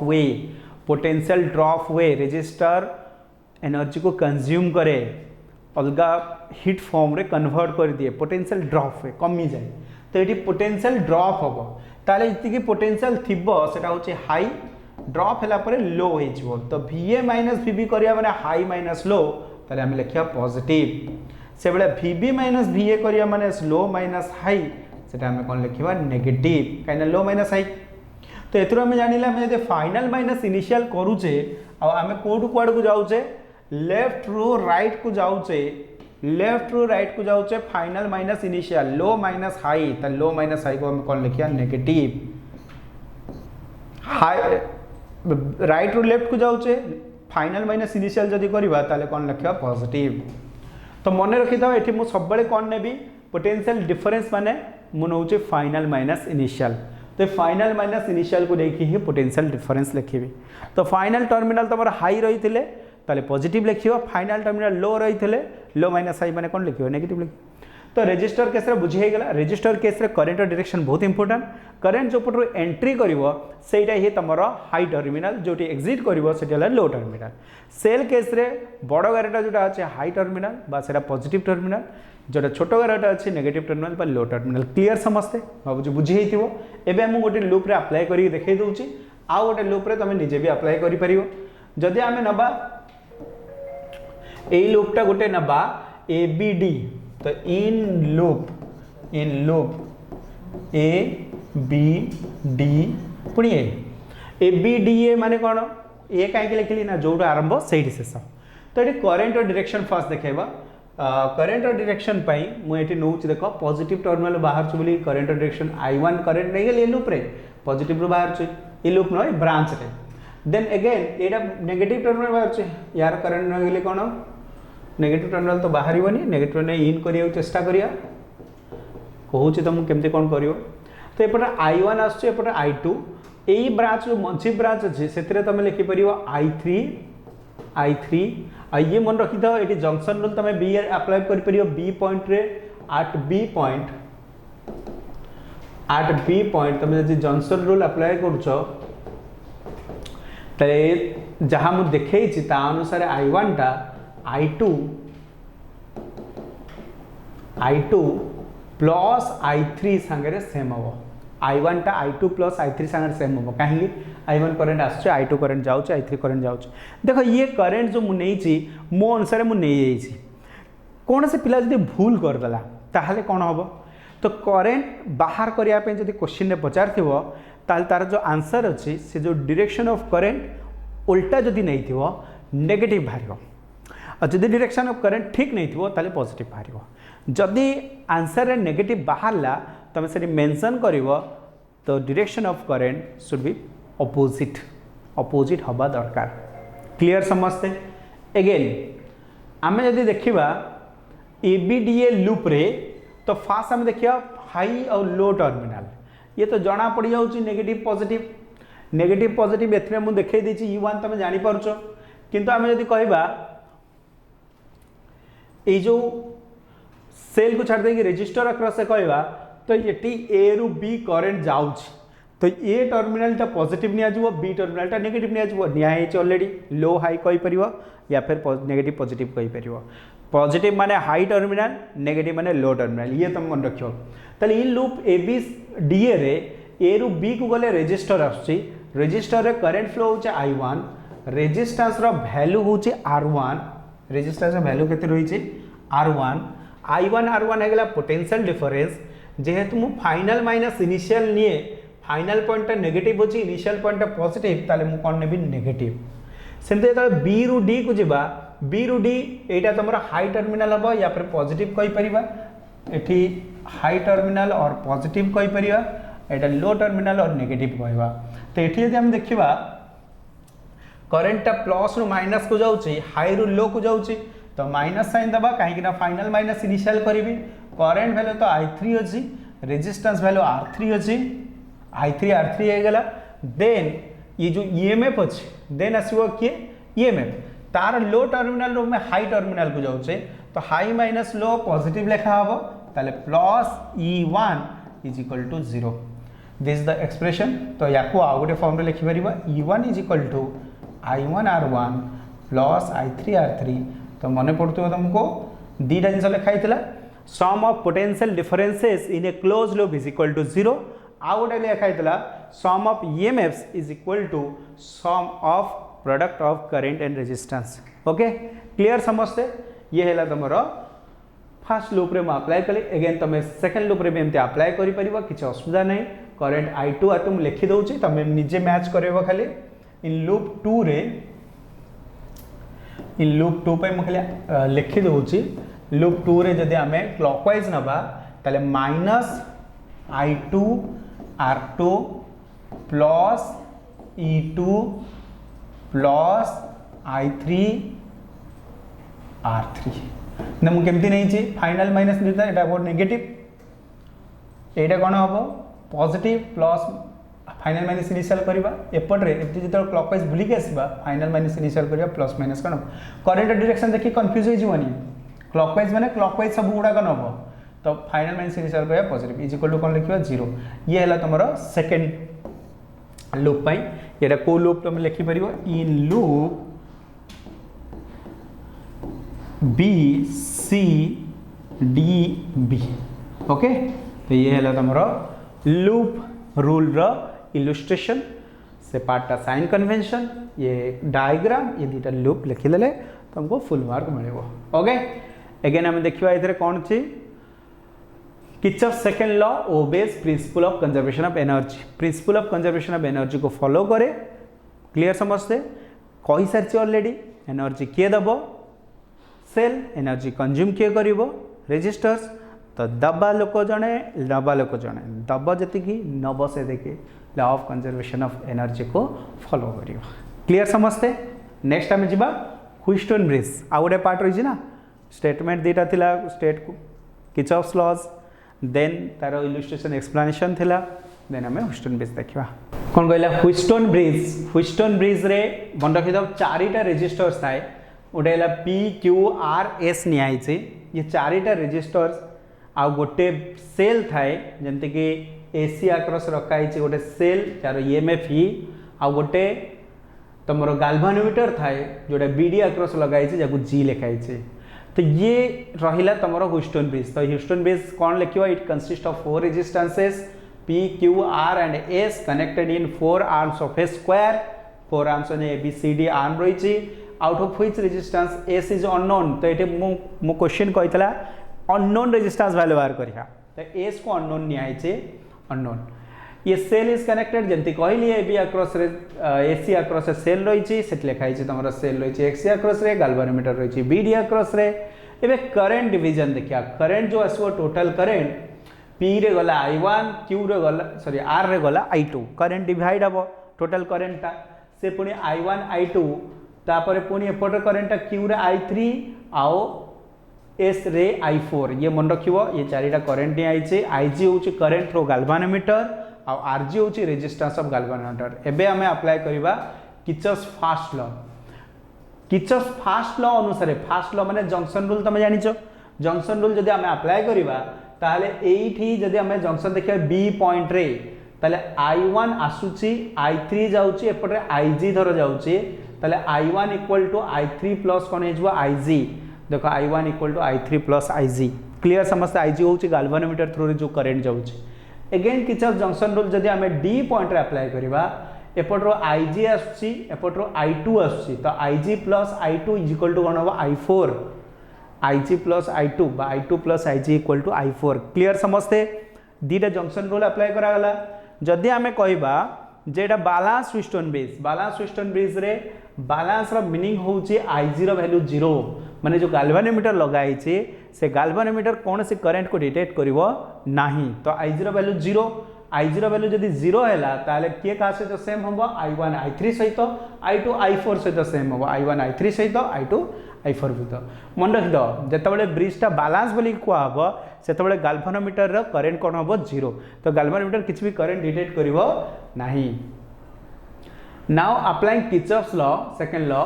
हुए रेजिस्टर एनर्जी को कंज्यूम करे अलग हिट फॉर्म रे कन्वर्ट कर दिए पोटेंशियल ड्रॉप हुए कमी जाए। तो ये पोटेंशियल ड्रॉप हम ताले जी पोटेंशियल थिबो सेटा होचे हाई ड्रॉप हैला परे लो हो। तो VA माइनस VB करिया माने हाई माइनस लो ताले आमे लिखिया पॉजिटिव से बेले VB माइनस VA करिया माने लो माइनस हाई सेटा आमे कौन लिखिबा नेगेटिव कहीं लो माइनस हाई। तो एथरो आमे जानिले आमे जदि फाइनल माइनस इनिशियल करूचे आ आमे कोड क्वाड को जाऊचे लेफ्ट रो राइट को जाऊचे final minus initial low minus high तो लो माइनस हाई को आमे कौन लिखिया नेगेटिव। हाई राइट रो लेफ्ट को जाऊचे फाइनल माइनस इनिशियल जदि करबा ताले कौन लिखिया पॉजिटिव। तो मन रखि था एठी मु सब बेले कौन नेबी पोटेंशियल डिफरेंस माने मु नौचे फाइनल माइनस इनिशियल। तो फाइनल माइनस इनिशियल को देखिए ही पोटेंशियल डिफरेंस लिखिबी। तो फाइनल टर्मिनल तुम हाई रही थे ताले पॉजिटिव लिखियो फाइनल टर्मिनल लो रही थे लो माइनस हाई माने कौन लिखियो नेगेटिव लिखियो। तो रेजिस्टर केस रे बुझी गला रेजिस्टर केस रे करेंट डायरेक्शन बहुत इंपोर्टेंट करेंट जो पटरो एंट्री करिवो सेटा ही तमरो हाई टर्मिनल जोटी एग्जिट करिवो सेटा लो टर्मिनल। सेल केस रे बड़ गारटा जोटा अछि हाई टर्मिनल बा सेटा पॉजिटिव टर्मिनल जोटा छोट गारटा अच्छे नेगेटिव टर्मिनल बा लो टर्मिनल। क्लियर समस्ते भावुँ बुझी होइथिबो। एबे हम गोटे लूप रे अप्लाई करी देखै दउची आ गोटे लूप रे तमे निजे भी अप्लाई करि परिवो। जदि आमे नबा ए लूपटा गोटे नबा ABD तो इन लूप ABD पुणी ABDA माने कौन ए कहीं लिखली ना जो आरंभ से शेष। तो ये करेंट और डायरेक्शन फास्ट देखेबा करेंट और डायरेक्शन मुझे नौ देख पॉजिटिव टर्मिनल बाहर बोली करेंट और डायरेक्शन I1 करेंट नहीं गली लूप रे पॉजिटिव बाहर ये लूप न ब्रांच रे। देन अगेन एटा नेगेटिव टर्मिनल बाहर यार करेंट नहीं गली कौन नेगेटिव टर्मिनल तो बाहर नेगेटिव टर्मिनल इन करिया चेष्टा करिया कहूँ तुमको केमती कौन कर। तो एपटे I1 आसपटे I2 यही ब्रांच जो मझी ब्रांच अच्छे से तुम लिखिपर I3 ये मन रखी था ये जंक्शन रूल तुम बी अप्लाई कर बी पॉइंट रे एट बी पॉइंट तुम जब जंक्शन रूल अप्लाई कर जहाँ मुझे देखी अनुसार I1 टा I2 प्लस I3 सांगे सेम हम I1 टा I2 प्लस I3 सांगे सेम हम कहीं I1 करंट आसुचे I2 करंट जाउचे I3 करंट जाउचे देखो ये करंट जो मुझे मो अनुसार मुझे कौन से पिला जब भूल करदेला ताहले कौन हम तो करेंट बाहर करने जब क्वेश्चन में पचार ताल तार जो आंसर अच्छी से जो डायरेक्शन ऑफ करेंट उल्टा जदि नहीं थी नेगेटिव बाहर और जदि डायरेक्शन ऑफ करेंट ठीक नहीं थी ताले पॉजिटिव बाहर जदि आंसर रे नेगेटिव बाहरला तुम से मेंशन कर तो direction of current should be opposite हवा दरकार क्लियर समझते अगेन आम जदि देखा एबीडीए लूप रे तो फास्ट आम देखिए हाई और लो टर्मिनाल ये तो जना पड़ जाऊँगी नेगेटिव पॉजिटिव एथरे मुझे देखई देछि E1 तुम जानी पारुछ किंतु आम जदि कहबा ये जो सेल को छाड़ देकी रेजिस्टर अक्रॉस से कहबा तो ये ए रु बी करेंट जाउछि तो ए टर्मिनाल पॉजिटिव नियाजिवो बी टर्मिनाल नेगेटिव नियाजिवो नियाई ऑलरेडी लो हाई कहि परिवो या फिर नेगेटिव पॉजिटिव कहि परिवो पॉजिटिव माने हाई टर्मिनाल नेगेटिव माने लो टर्मिनाल ये तुम मन रखियो ताले ई लूप ए बी डी रे ए रु बी को गले रेजिस्टर आछी रेजिस्टर रे करंट फ्लो होचे I1 रेजिस्टेंस रो वैल्यू होचे R1 रेजिस्टेंस रो वैल्यू केते रहिছে R1 I1 R1 हेगला potential difference जेहेतु मु फाइनल माइनस इनिशियल निये फाइनल पॉइंट नेगेटिव होची इनिशियल पॉइंट पॉजिटिव ताले मु कोन नेबी नेगेटिव सेंते त बी रु डी को जिबा बी रु डी एटा तमरा हाई टर्मिनल हबो या फिर पॉजिटिव कहि परिबा एठी हाई टर्मिनल और पॉजिटिव कहि परिबा एटा लो टर्मिनल और नेगेटिव कहबा तो एठी यदि हम देखिबा करंट टा प्लस रु माइनस को जाउची हाई रु लो को जाउची तो माइनस साइन दबा काहे कि फाइनल माइनस इनिशियल करिवि करंट वैल्यू तो I3 अछि रेजिस्टेंस वैल्यू R3 अछि I3 R3 हे गेला देन ये जो EMF अछि देन आसीबो के EMF तार लो टर्मिनल रो में हाई टर्मिनल को जाउचे तो हाई माइनस लो पॉजिटिव लिखा हबो ताले plus E1 is equal to 0 this the expression तो याको आ गोटे फॉर्म रे लिखि परिबा E1 is equal to I1 R1 plus I3 R3 तो मने पड़तो तुमको दीटा जिंस लिखा हितला sum of potential differences in a close loop is equal to 0 आ गोटे लिखा हितला sum of EMFs is equal to sum of product of current and resistance okay clear समझते ये हैला तमरो फर्स्ट लूप रे म अप्लाई कले अगेन तमे सेकंड लूप रे भी एमते अप्लाई करि परिबा किछ असुविधा नहीं करंट I2 आ तुम लिखि दउची तमे निजे मैच करबो खाली इन लूप 2 रे इन लूप 2 पे म खाली लिखि दउची लूप 2 रे जदि हमें क्लॉकवाइज नबा ताले minus I2 R2 plus E2 plus I3 R3 ना मु केमती नहीं छी फाइनल माइनस देता एटा बोर्ड नेगेटिव एटा कोन हबो positive plus final minus initial करबा एपट रे एति जतो क्लॉकवाइज बुली के आसीबा फाइनल माइनस इनिशियल करबा प्लस माइनस कोन करंट डायरेक्शन देखि कंफ्यूज हो जीवनी क्लॉकवाइज माने क्लॉकवाइज सब गुडा कोन हबो तो फाइनल माइनस इनिशियल करबा पॉजिटिव इज इक्वल टू कोन लिखिबा 0 ये हला तमरो सेकंड लूप पई एटा को लूप तुम लिखि परिबो in loop B C D B okay तो ये है तुमरो लूप रूल रो इलस्ट्रेशन से पार्टा साइन कन्वेंशन ये डायग्राम ये दुटा लूप लिखिदेले तुमको फुल मार्क मिलेगो ओके अगेन हम देखिबा इधर कौन छी Kirchhoff second law obeys principle of conservation of energy principle of conservation of energy को फॉलो करे क्लियर समझते कही सारी ऑलरेडी एनर्जी किए दबो सेल एनर्जी कंज्यूम किए करिवो रेजिस्टर्स तो दबा लोक जड़े नबा लोक जड़े दब जी नब से देखिए law of conservation of energy को फॉलो करिवो क्लियर समझते नेक्स्ट आम जा ह्यूस्टन ब्रिज आ गोटे पार्ट रही ना स्टेटमेंट दीटा थिला स्टेट किर्चॉफ्स लॉज देन तार इलस्ट्रेशन एक्सप्लेनेशन थिला देन आम ह्यूस्टन ब्रिज देखा कौन कहला ह्यूस्टन ब्रिज रे मन रखिद चारिटा रेजिस्टर्स थाए गोटे है P Q R S नियाई ये चारिटा रेजिस्टर्स आ गोटे सेल थाए जमती कि AC आक्रस रखाई गोटे सेल जार EMF ही आ गोटे तुम गाल्भानोमीटर थाए जोटा BD आक्रस लगाई G लिखाई तो तो ये रहिला तुमरो ह्यूस्टन ब्रिज। तो ह्यूस्टन ब्रिज कौन लिखियो, it consist of 4 resistances P, Q, R and S connected in 4 arms of a square, 4 arms on A, B, C, D arm रही, out of which resistance S is unknown। तो ये मो क्वेश्चन कहला अननोन रेजिस्टेंस वैल्यू बाहर करिया, तो S को अननोन नियाइचे, अननोन। ये सेल इज कनेक्टेड जंती कहली AB अक्रॉस रे AC अक्रॉस सेल रही, से लिखाई तुम सेल रही XC अक्रॉस रे, गाल्वानोमीटर रही BD अक्रॉस रे। एबे करंट डिवीजन देखिया, करंट जो आसो टोटल करंट P रे गला I1, Q रे गला सॉरी R रे गला I2, करंट डिवाइड हम टोटल करंटटा से पुणी I1 I2 तापर पुणी एपटर करंटटा Q रे I3 आओ S रे I4। ये मन रखिबो, ये चारिटा करंट नि आइचे। IG होची करंट थ्रू गाल्वानोमीटर आ RG होची रेजिस्टेंस ऑफ गाल्वानोमीटर। एबे हमें अप्लाई करिबा Kirchhoff's first law. Kirchhoff's first law अनुसार, फर्स्ट लॉ माने जंक्शन रूल तुम जानिचो, जंक्शन रूल जदि हमें अप्लाई करिबा ताले एठी जदि हमें जंक्शन देखिए बी पॉइंट रे, ताले I1 आसुची I3 जाउची एपटे IG धर जाउची, ताले I1 equal to I3 plus कोन हेजबो IG। देखो I1 equal to I3 plus IG, clear समझते। IG होची गाल्वानोमीटर थ्रू रे जो करंट जाउची। अगेन किर्चॉफ जंक्शन रूल जदि हमें डी पॉइंट रे अप्लाई करिबा, एपटरो IG आसुची एपटरो I2 आसुची, तो IG plus I2 is equal to कोन होबो I4, IG प्लस I2 बा I2 plus IG equal to I4, clear समझते। दीटा जंक्शन रूल अप्लाई करा गला। जदि हमें कहबा जेटा balance Wheatstone bridge, balance Wheatstone bridge रे बैलेंस रो मीनिंग होची IG रो वैल्यू 0, माने जो गाल्वानोमीटर लगाई छे से गाल्वानोमीटर कौन से करंट को डिटेक्ट करिवो नाही। तो IG रो वैल्यू 0, IG रो वैल्यू जदि 0 हैला ताले के का से तो सेम होबो I1 I3 सहित, I2 I4 सहित सेम होबो, I1 I3 सहित I2 I4 सहित। मन रखि दो जेतबेले ब्रिजटा बैलेंस बोली कुआ हबो सेतबेले गाल्वानोमीटर रो करंट कोन हबो 0, तो गाल्वानोमीटर किछ भी करंट डिटेक्ट करिवो नाही। Now applying Kirchhoff's law, second law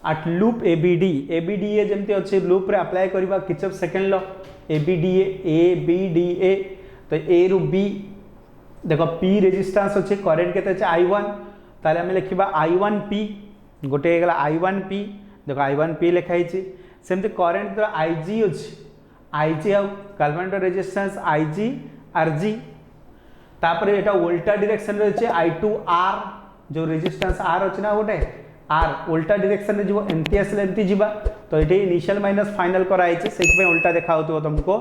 at loop ABDA जेमती अछि लूप रे अप्लाई करिबा किर्चॉफ सेकंड लॉ ABDA। तो A रु B देखो P रेजिस्टेंस अछि, करंट केते अछि I1, ताले हम लिखिबा I1P, गोटे गला I1P, देखो I1P लिखाई छी। सेमती करंट तो IG अछि, IG आ गाल्वानोमीटर रेजिस्टेंस IG RG, तापर एटा उल्टा डायरेक्शन रे अछि I2R, जो रेजिस्टेंस R अछि ना गोटे R उल्टा डायरेक्शन रे जीवो, एमती आसले एमती जीवा, तो एठी इनिशियल माइनस फाइनल कराई छी, सेति पे उल्टा देखा होतो तुमको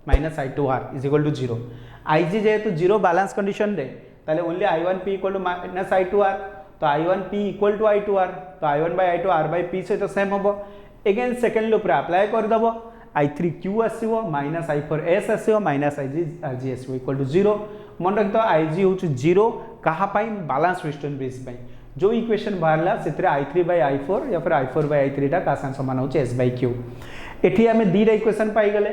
minus I2R is equal to 0। IG जेहेतु 0 बैलेंस कंडीशन रे ताले only I1P equal to minus I2R, तो I1P इक्वल टू I2R, तो I1/I2 R/P से तो सेम होबो। अगेन सेकंड लूप रे अप्लाई कर दबो, I3Q आसीबो माइनस I4S आसीबो माइनस IG आसीबो इक्वल टू 0। मन रख तो IG होछु 0 कहा पाई, बैलेंस ह्यूस्टन ब्रिज पाई। जो इक्वेशन बाहरला सेतरे I3/I4 या फिर I4/I3 टा का समान होचे S/Q। एठी हमें दीटा इक्वेशन पाई गले।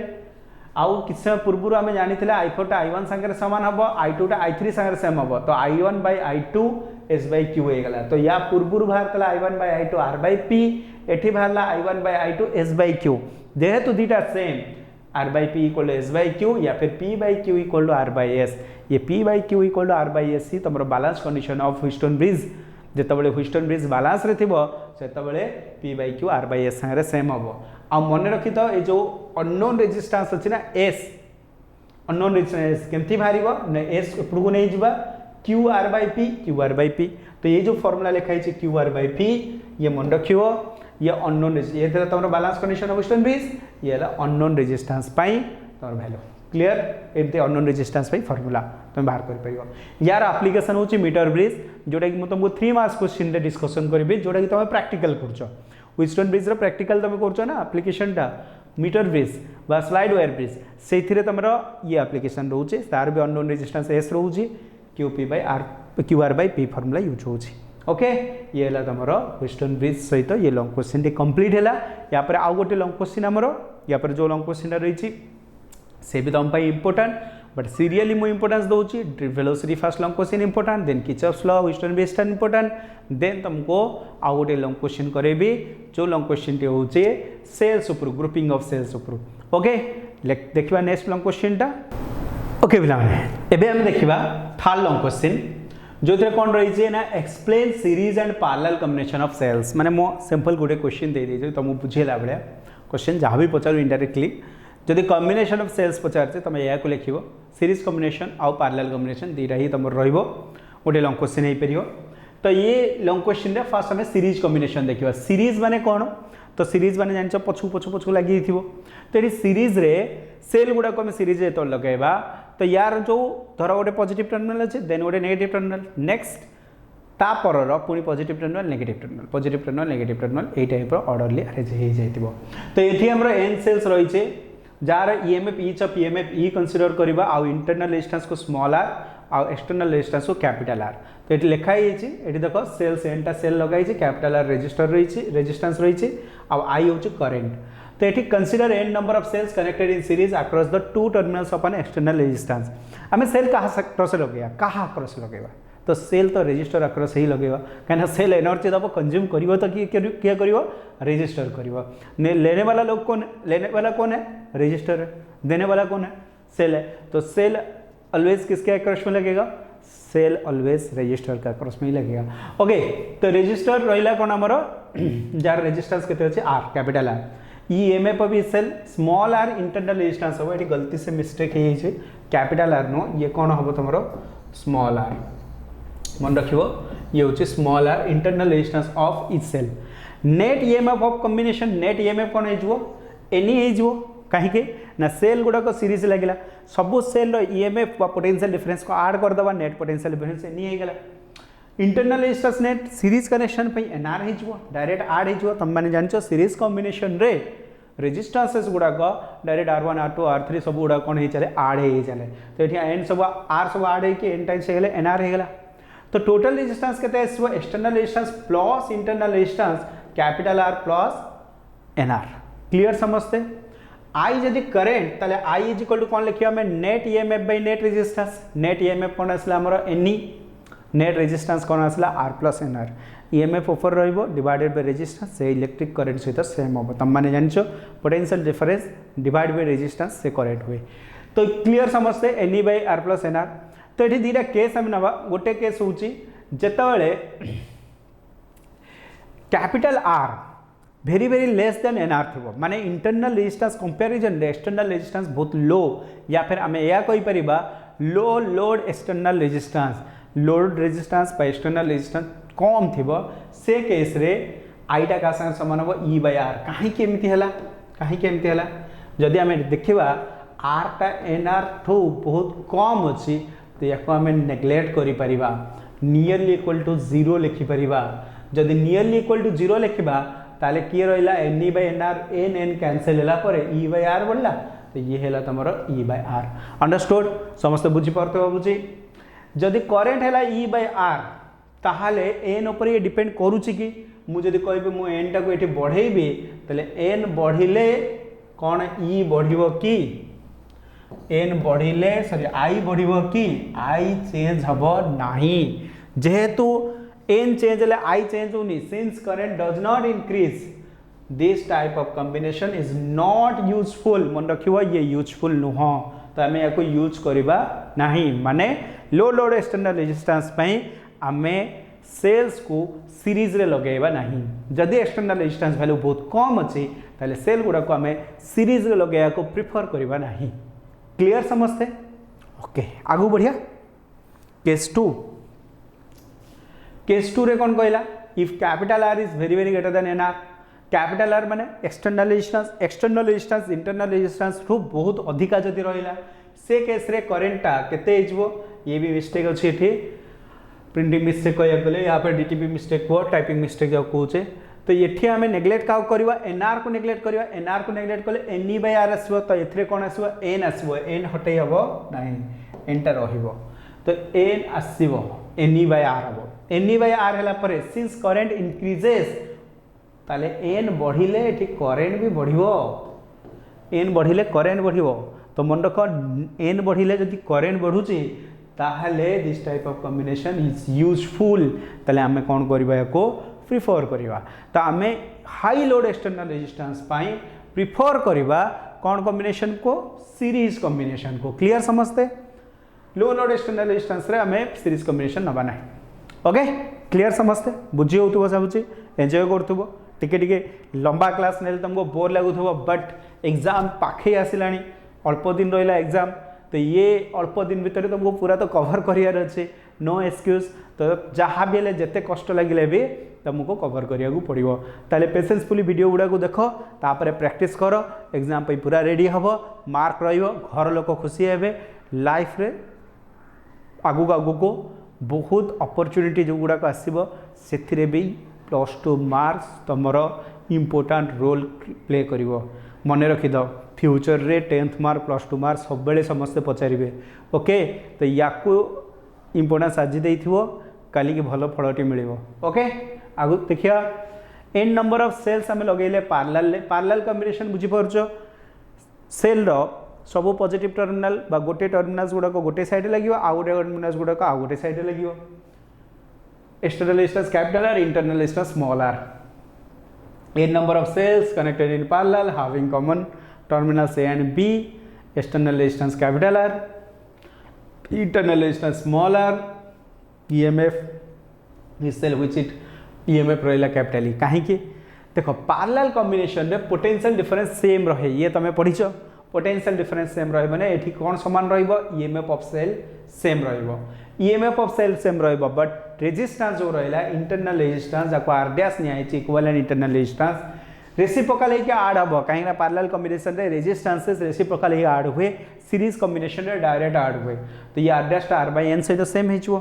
आउ किछ समय पूर्व आम जानी I4 टा I1 संगे सामान हम, I2 टा I3 संगे सेम हम, तो I1/I2 S/Q हो गला। तो या पूर्व बाहर I1/I2 R/P, एठी बाहरला I1/I2 S/Q। जेहेतु दीटा same R/P equal to S/Q या फिर P/Q इक्वल टू R/S, ये P/Q इक्वल टू R/S ही तुम balance condition of Wheatstone bridge. जितेबाला ह्यूस्टन ब्रिज बैलेंस रे थिबो सेतेबाला P/Q R/S संगे सेम हबो। आ मन रखि तो ए जो अननोन रेजिस्टेंस अछि ना S, अननोन रेजिस्टेंस केमथि भारिबो ने S उपरको नै जिबा QR/P। तो ये जो फार्मूला लिखाई छै QR/P, ये मन रखियो, ये अननोन ये तेरा तुम balance condition of Wheatstone bridge, ये अननोन रेजिस्टेंस पाई तुम वैल्यू क्लियर। एमती अननोन रेजिस्टेंस पाई फार्मूला तुम बाहर कर परियो। यार एप्लिकेशन होची मीटर ब्रिज, जोटा कि तुमको 3 मार्क्स क्वेश्चन रे डिस्कशन करबी, जोटा कि तुम प्रैक्टिकल करछो। ह्यूस्टन ब्रिज रो प्रैक्टिकल तुम करछो ना एप्लिकेशन टा मीटर ब्रिज बा स्लाइड वायर ब्रिज, सेथिरे तुमरो ये एप्लिकेशन रहउची, तार भी unknown resistance S रहउची, QR/P formula use होची। ओके, ये हला तुमरो ह्यूस्टन ब्रिज सहित ये लॉन्ग क्वेश्चन टी कंप्लीट हला। या पर आउ गोटे लॉन्ग क्वेश्चन हमरो या पर जो लॉन्ग क्वेश्चन रही से भी तुम इंपोर्टेंट, बट सीरियली मु इंपोर्टेंस दूची। Velocity first long question important, then Kirchhoff's law Wheatstone bridge important, then तुमको आउ गोटे लॉन्ग क्वेश्चन करेबी, जो लॉन्ग क्वेश्चन टी होची सेल्स ऊपर, ग्रुपिंग ऑफ सेल्स ऊपर। ओके, देखिबा नेक्स्ट लॉन्ग क्वेश्चन टा। ओके पिला माने एबे हम देखिबा थर्ड लॉन्ग क्वेश्चन, जो थे कौन रही है ना explain series and parallel combination of cells. माने मो सिंपल गोटे क्वेश्चन दे दी तुमको बुझेला बेले क्वेश्चन जहाँ भी पचारू इनडायरेक्टली जदि कॉम्बिनेशन ऑफ सेल्स पचारे तुम या लिख सीरीज कॉम्बिनेशन आउ पैरेलल कॉम्बिनेशन दुईटा ही तुम रोटे लॉन्ग क्वेश्चन हो पार। तो ये लॉन्ग क्वेश्चन फास्ट आम सीरीज कॉम्बिनेशन देखा सीरीज माने कौन तो सीरीज माने जान पछू पछू पछू लगी तो ये सीरीज रे सेल गुड़ाक आम सीरीज जो लगेगा तो यार जो धर गोटे पॉजिटिव टर्मिनल अच्छे देन गोटे नेगेटिव टर्मिनल नेक्स्ट तापर पुणी positive terminal negative terminal positive terminal negative terminal यही टाइप ऑर्डरली अरेंज हो जाइए। तो ये आम एन सेल्स रही jar EMF each of EMF E consider करवा आउ इंटरनल रेजिस्टेंस को स्मॉल आर आउ एक्सटर्नल रेजिस्टेंस को कैपिटल आर। तो ये लिखाई ये देख सेल्स एनटा सेल लगाई कैपिटल आर रेजिस्टर रही रेजिस्टेंस रही आउ आई हूँ करेन्ट। तो ये consider N number of cells connected in series across the two terminals of an external resistance. आम सेल क्या अक्रॉस लगेगा क्या अक्रॉस लगेगा तो सेल तो रेजिस्टर अक्रॉस ही लगेगा कहीं सेल एनर्जी दब कंज्यूम कर तो किए कर रेजिस्टर कर लेने वाला लोग कौन लेने वाला कौन है रजिस्टर है देने वाला कौन है सेल है। तो सेल ऑलवेज किसके अक्रॉस में लगेगा सेल ऑलवेज रजिस्टर का अक्रॉस में ही लगेगा। ओके तो रजिस्टर रहा कौन आमर जार रेजिस्टेंस के अच्छे आर कैपिटल आर ईएमएफ भी cell small R internal resistance हम ये गलती से मिस्टेक हो कैपिटल आर नो ये कौन हम तुम स्मॉल आर मन रख ये हूँ small R internal resistance of each cell. Net EMF of combination net EMF कौन हो एनी हो कहीं ना सेल गुड़ाक सीरीज लगे सबू सेल ईएमएफ पोटेंशियल डिफरेंस को ऐड करदे नेट पोटेंशियल डिफरेंस एनी होगा। Internal resistance net series connection पे एनआर हो डायरेक्ट ऐड हो तुम मैंने जान सीरीज कॉम्बिनेशन रे रेजिस्टेंसेस गुड़ाक डायरेक्ट R1 R2 R3 सब गुड़ा कौन हो चले ऐड हो चले। तो ये एन सब आर सब ऐड हो एन टाइम्स हो एनआर होगा। तो टोटल रेजिस्टेंस के external resistance plus internal resistance capital R plus N R clear समझते। आई जदि करेन्ट ताले आई इज इक्वल टू कौन लिखा आम net EMF by net resistance net EMF कौन आसला आमर एनी नेट रेजिस्टेंस कौन आसला आर प्लस एनआर ईएमएफ ऊपर रो डिवाइडेड बाय रेजिस्टेंस से इलेक्ट्रिक करंट सहित सेम हम तुम मैंने जान potential difference divide by resistance से करेक्ट हुए। तो क्लियर समझते N E by R plus N R. तो ये दुईटा केस आम ना गोटे केस हूँ जिते capital R very very less than N R थी माने internal resistance comparison external resistance बहुत लो या फिर आम या कहीपर low load external resistance load resistance external resistance कम थी से केस रे आईटा क्या संगे सामान हम ई बाय आर कहीं जदि आम देखा आर टा एनआर ठू बहुत कम अच्छी तो या आम नेग्लेक्ट कर नियरली इक्वल टू जीरो लिखिपर जदि नियरली इक्वल टू जीरो लिखा ताले किए रहा N E by N R N N cancel है ई बाय आर बढ़ला तो ये है तुम ई बाय आर अंडरस्टूड समस्त बुझीपारे भावुची। जदि करेन्ट है ई बाय आर ताहले एन उपर ये डिपेंड करुच्ची कि मुझे कह मु एन टाक ये बढ़ेबी ताले एन बढ़िले कौन ई बढ़ कि एन बढ़िले सॉरी आई बढ़ कि आई चेंज हम ना जेहेतु एन चेंज है आई चेंज होनी since current does not increase this type of combination is not useful मन रखियो ये यूजफुल नुह तो आम या यूज करवा नहीं माने लो लोड एक्सटर्नल रेजिस्टेंस आम सेल्स को सीरीज रे लगेगा नहीं जदि एक्सटर्नल रेजिस्टेंस वैल्यू बहुत कम अच्छी ताले सेल गुड़ाक आम सीरीज रे लगेगा को प्रिफर करवा नहीं क्लियर समझते। ओके आगू बढ़िया केस टू रे कौन कहला if capital R is very very greater than N R capital R माने एक्सटर्नल रेजिस्टेंस इंटरनल रेजिस्टेंस ठू बहुत अधिका जदि रहा से केस रे करेन्टा केते हो ये भी मिस्टेक अच्छी ये प्रिंटिंग मिस्टेक कह गले यहाँ पर डीटीपी मिस्टेक हुआ टाइपिंग मिस्टेक जो कहे तो ये आम नेग्लेक्ट क्या करवा एनआर को नेग्लेक्ट करवा एनआर को नेग्लेक्ट कले एन ई बाय आर आसो तो ये कौन आसो एन आसो एन हटे हम ना एनटा तो एन आसो एन ई बाय आर हम एन ई बाय आर है सिंस करेन्ट इनक्रीजेस ताले एन बढ़िले ये करेन्ट भी बढ़ एन बढ़िले करेन्ट बढ़ तो मन रख एन बढ़िले जदि करेन्ट बढ़ुची ताहले this type of combination is useful ताले आमे कौन करबा को प्रिफर करवा तो आम high load external resistance prefer करवा कौन कॉम्बिनेशन को सीरीज कॉम्बिनेशन को क्लियर समझते लो लोड एक्सटर्नल रेजिस्टेंस रे आम सीरीज कॉम्बिनेशन नबा ना ओके क्लियर समझते बुझी हो भावुची एंजॉय कर टिके टिके लंबा क्लास नेले तुमको बोर लगुथबो बट एग्जाम पाखे आसिलानी अल्प दिन रहिला एग्जाम तो ये अल्प दिन भितर तुमको पूरा तो कवर करियार अच्छे नो एक्सक्यूज तो जहाँ भी जिते कष्ट लगे भी तुमको कवर करिया पड़ो ताले पेशेंसफुली वीडियो गुड़ा को देख तापर प्रैक्टिस कर एग्जाम पे पूरा रेडी हम मार्क रहिबो घर लोक खुशी हेबे लाइफ रे आगु आगु को बहुत अपॉर्चुनिटी जो गुड़ाक आसो से भी +2 मार्क्स तुमर इम्पोर्टाट रोल प्ले कर मन रखिद फ्यूचर रे 10th मार्क +2 मार्क सब बेले समस्ते पचारे ओके तो या इम्पोर्टान्स आज दे काली की भल फलटी मिल ओके आगु देखिया एन नंबर ऑफ सेल्स आम लगे पार्लाल कॉम्बिनेशन बुझीपार सेल सब पॉजिटिव टर्मिनाल बा गोटे टर्मिनाल्स गुड़ाक गोटे साइड लगे आउ गोटे टर्मिनाल्स गुड़ाक आउ गोटे साइड लगे external resistance capital R internal resistance small R n number of cells connected in parallel having common terminals A and B external resistance capital R internal resistance small r EMF this cell which it EMF रहा कैपिटल E कहीं देख पार्लाल कॉम्बिनेशन रे पोटेंशियल डिफरेंस सेम रहे ये तुम पढ़ीच पोटेंशियल डिफरेंस सेम रही मैंने ये कौन सामान EMF of cell same EMF of cell same but resistance जो रहा इंटरनल रेजिस्टेंस जाको आर डैश नियाची इक्विवेलेंट इंटरनल रेजिस्टेंस रेसिप्रोकल है क्या ऐड हम कहीं पार्लाल कॉम्बिनेशन रे रेजिस्टेंसेस रेसिप्रोकल है ऐड हुए सीरीज कॉम्बिनेशन रे डायरेक्ट ऐड हुए तो ये R dash R by N सहित सेम हो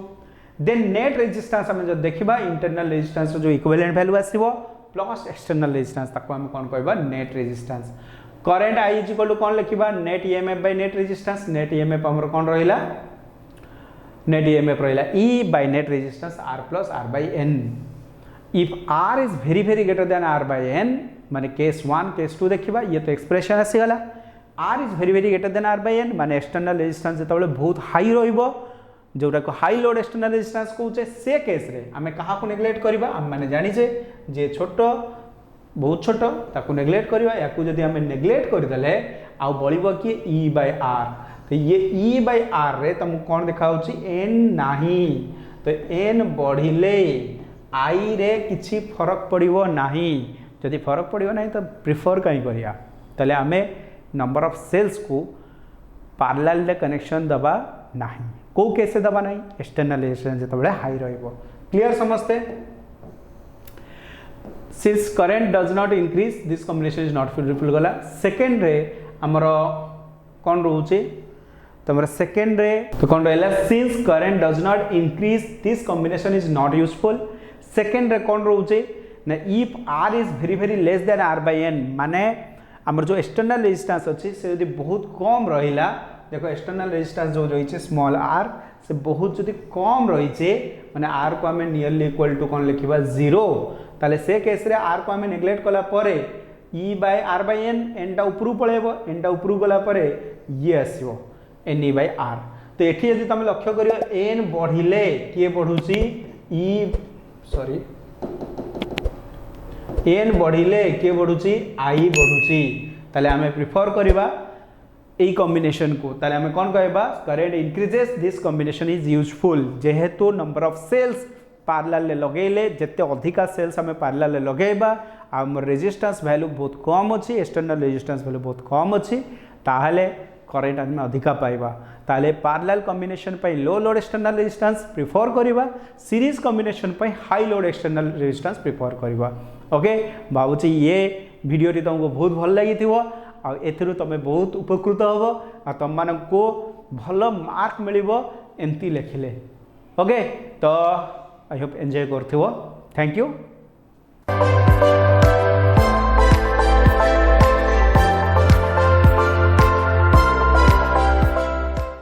देन नेट रेजिस्टेंस आम जो देखा इंटरनल रेजिस्टेंस जो इक्विवेलेंट वैल्यू आसो प्लस एक्सटर्नल रेजिस्टेंस ताको हम कौन कहबा net resistance current I is equal to कौन लिखा net EMF by net resistance net EMF हमर कौन रहिला नेट ईएमएफ रहिला E by net resistance R plus R by N if R is very very greater than R by N माने केस 1 केस 2 देखिबा ये तो एक्सप्रेशन आसीगला R is very very greater than R by N माने एक्सटर्नल रेजिस्टेंस जेतबले बहुत हाई रहिबो जोटा को हाई लोड एक्सटर्नल रेजिस्टेंस कहूचे से केस रे आमे कहा को नेग्लेक्ट करबा हम माने जानि जे छोट बहुत छोट ताकू नेग्लेक्ट करबा याकू जदी आमे नेग्लेक्ट कर देले आ बळिबो कि ई बाय आर तो ये ई बाय आर रे तुम कौन देखा एन नाही तो एन बढ़िले आई रे किछि फरक पड़िबो नाही जदि फरक पड़िबो नाही तो प्रिफर कहीं करिया तले आमे नंबर ऑफ सेल्स को पार्लल रे कनेक्शन दबा नाही को कैसे दबा नहीं एक्सटर्नल रेजिस्टेंस जेतबले हाई रहइबो क्लियर समझते since current does not increase this combination is not fruitful गला सेकेंड रे हमर कौन रोचे तमरा सेकेंड रे तो कौन रहला since current does not increase this combination is not useful second रे कौन रोचे ना if r is very very less than r by n माने हमर जो एक्सटर्नल रेजिस्टेंस अछि से यदि बहुत कम रहिला देखो एक्सटर्नल रेजिस्टेंस जो रही स्मॉल आर से बहुत जदि कम रही माने आर को हमें नियरली इक्वल टू कौन लिखा 0 ताले से केस रे आर को हमें नेग्लेक्ट कला परे E by R by N N टा ऊपर पळेबो एन टा ऊपर गला परे ये आसीबो एन ई बाय आर तो एठी यदि तुम लक्ष्य करियो एन बढ़िले के बढ़ुची ई सॉरी एन बढ़िले के बढ़ुची आई बढ़ुची ताले हमें प्रिफर करिबा ए कॉम्बिनेशन को ताले हमें कौन कहबा current increases this combination is useful जेहेतु नंबर ऑफ सेल्स पार्लल ले लगेले जिते अधिका सेल्स हमें पार्लल ले लगेबा आम रेजिस्टेंस वैल्यू बहुत कम अच्छी एक्सटर्नल रेजिस्टेंस वैल्यू बहुत कम अच्छी ताहले करेंट आदमी अधिका पाइबा ताले पार्लल कॉम्बिनेशन पे लो लोड एक्सटर्नल रेजिस्टेंस प्रिफर करिबा सीरीज कॉम्बिनेशन पे high load external resistance prefer करिबा ओके भावुची ये वीडियो टी तुमको बहुत भल लगी आ एथिरु तमे बहुत उपकृत हबो आ तुम मान को भल मार्क मिलिबो एमती लिखिले ओके तो आई होप एंजॉय करथिबो थैंक यू।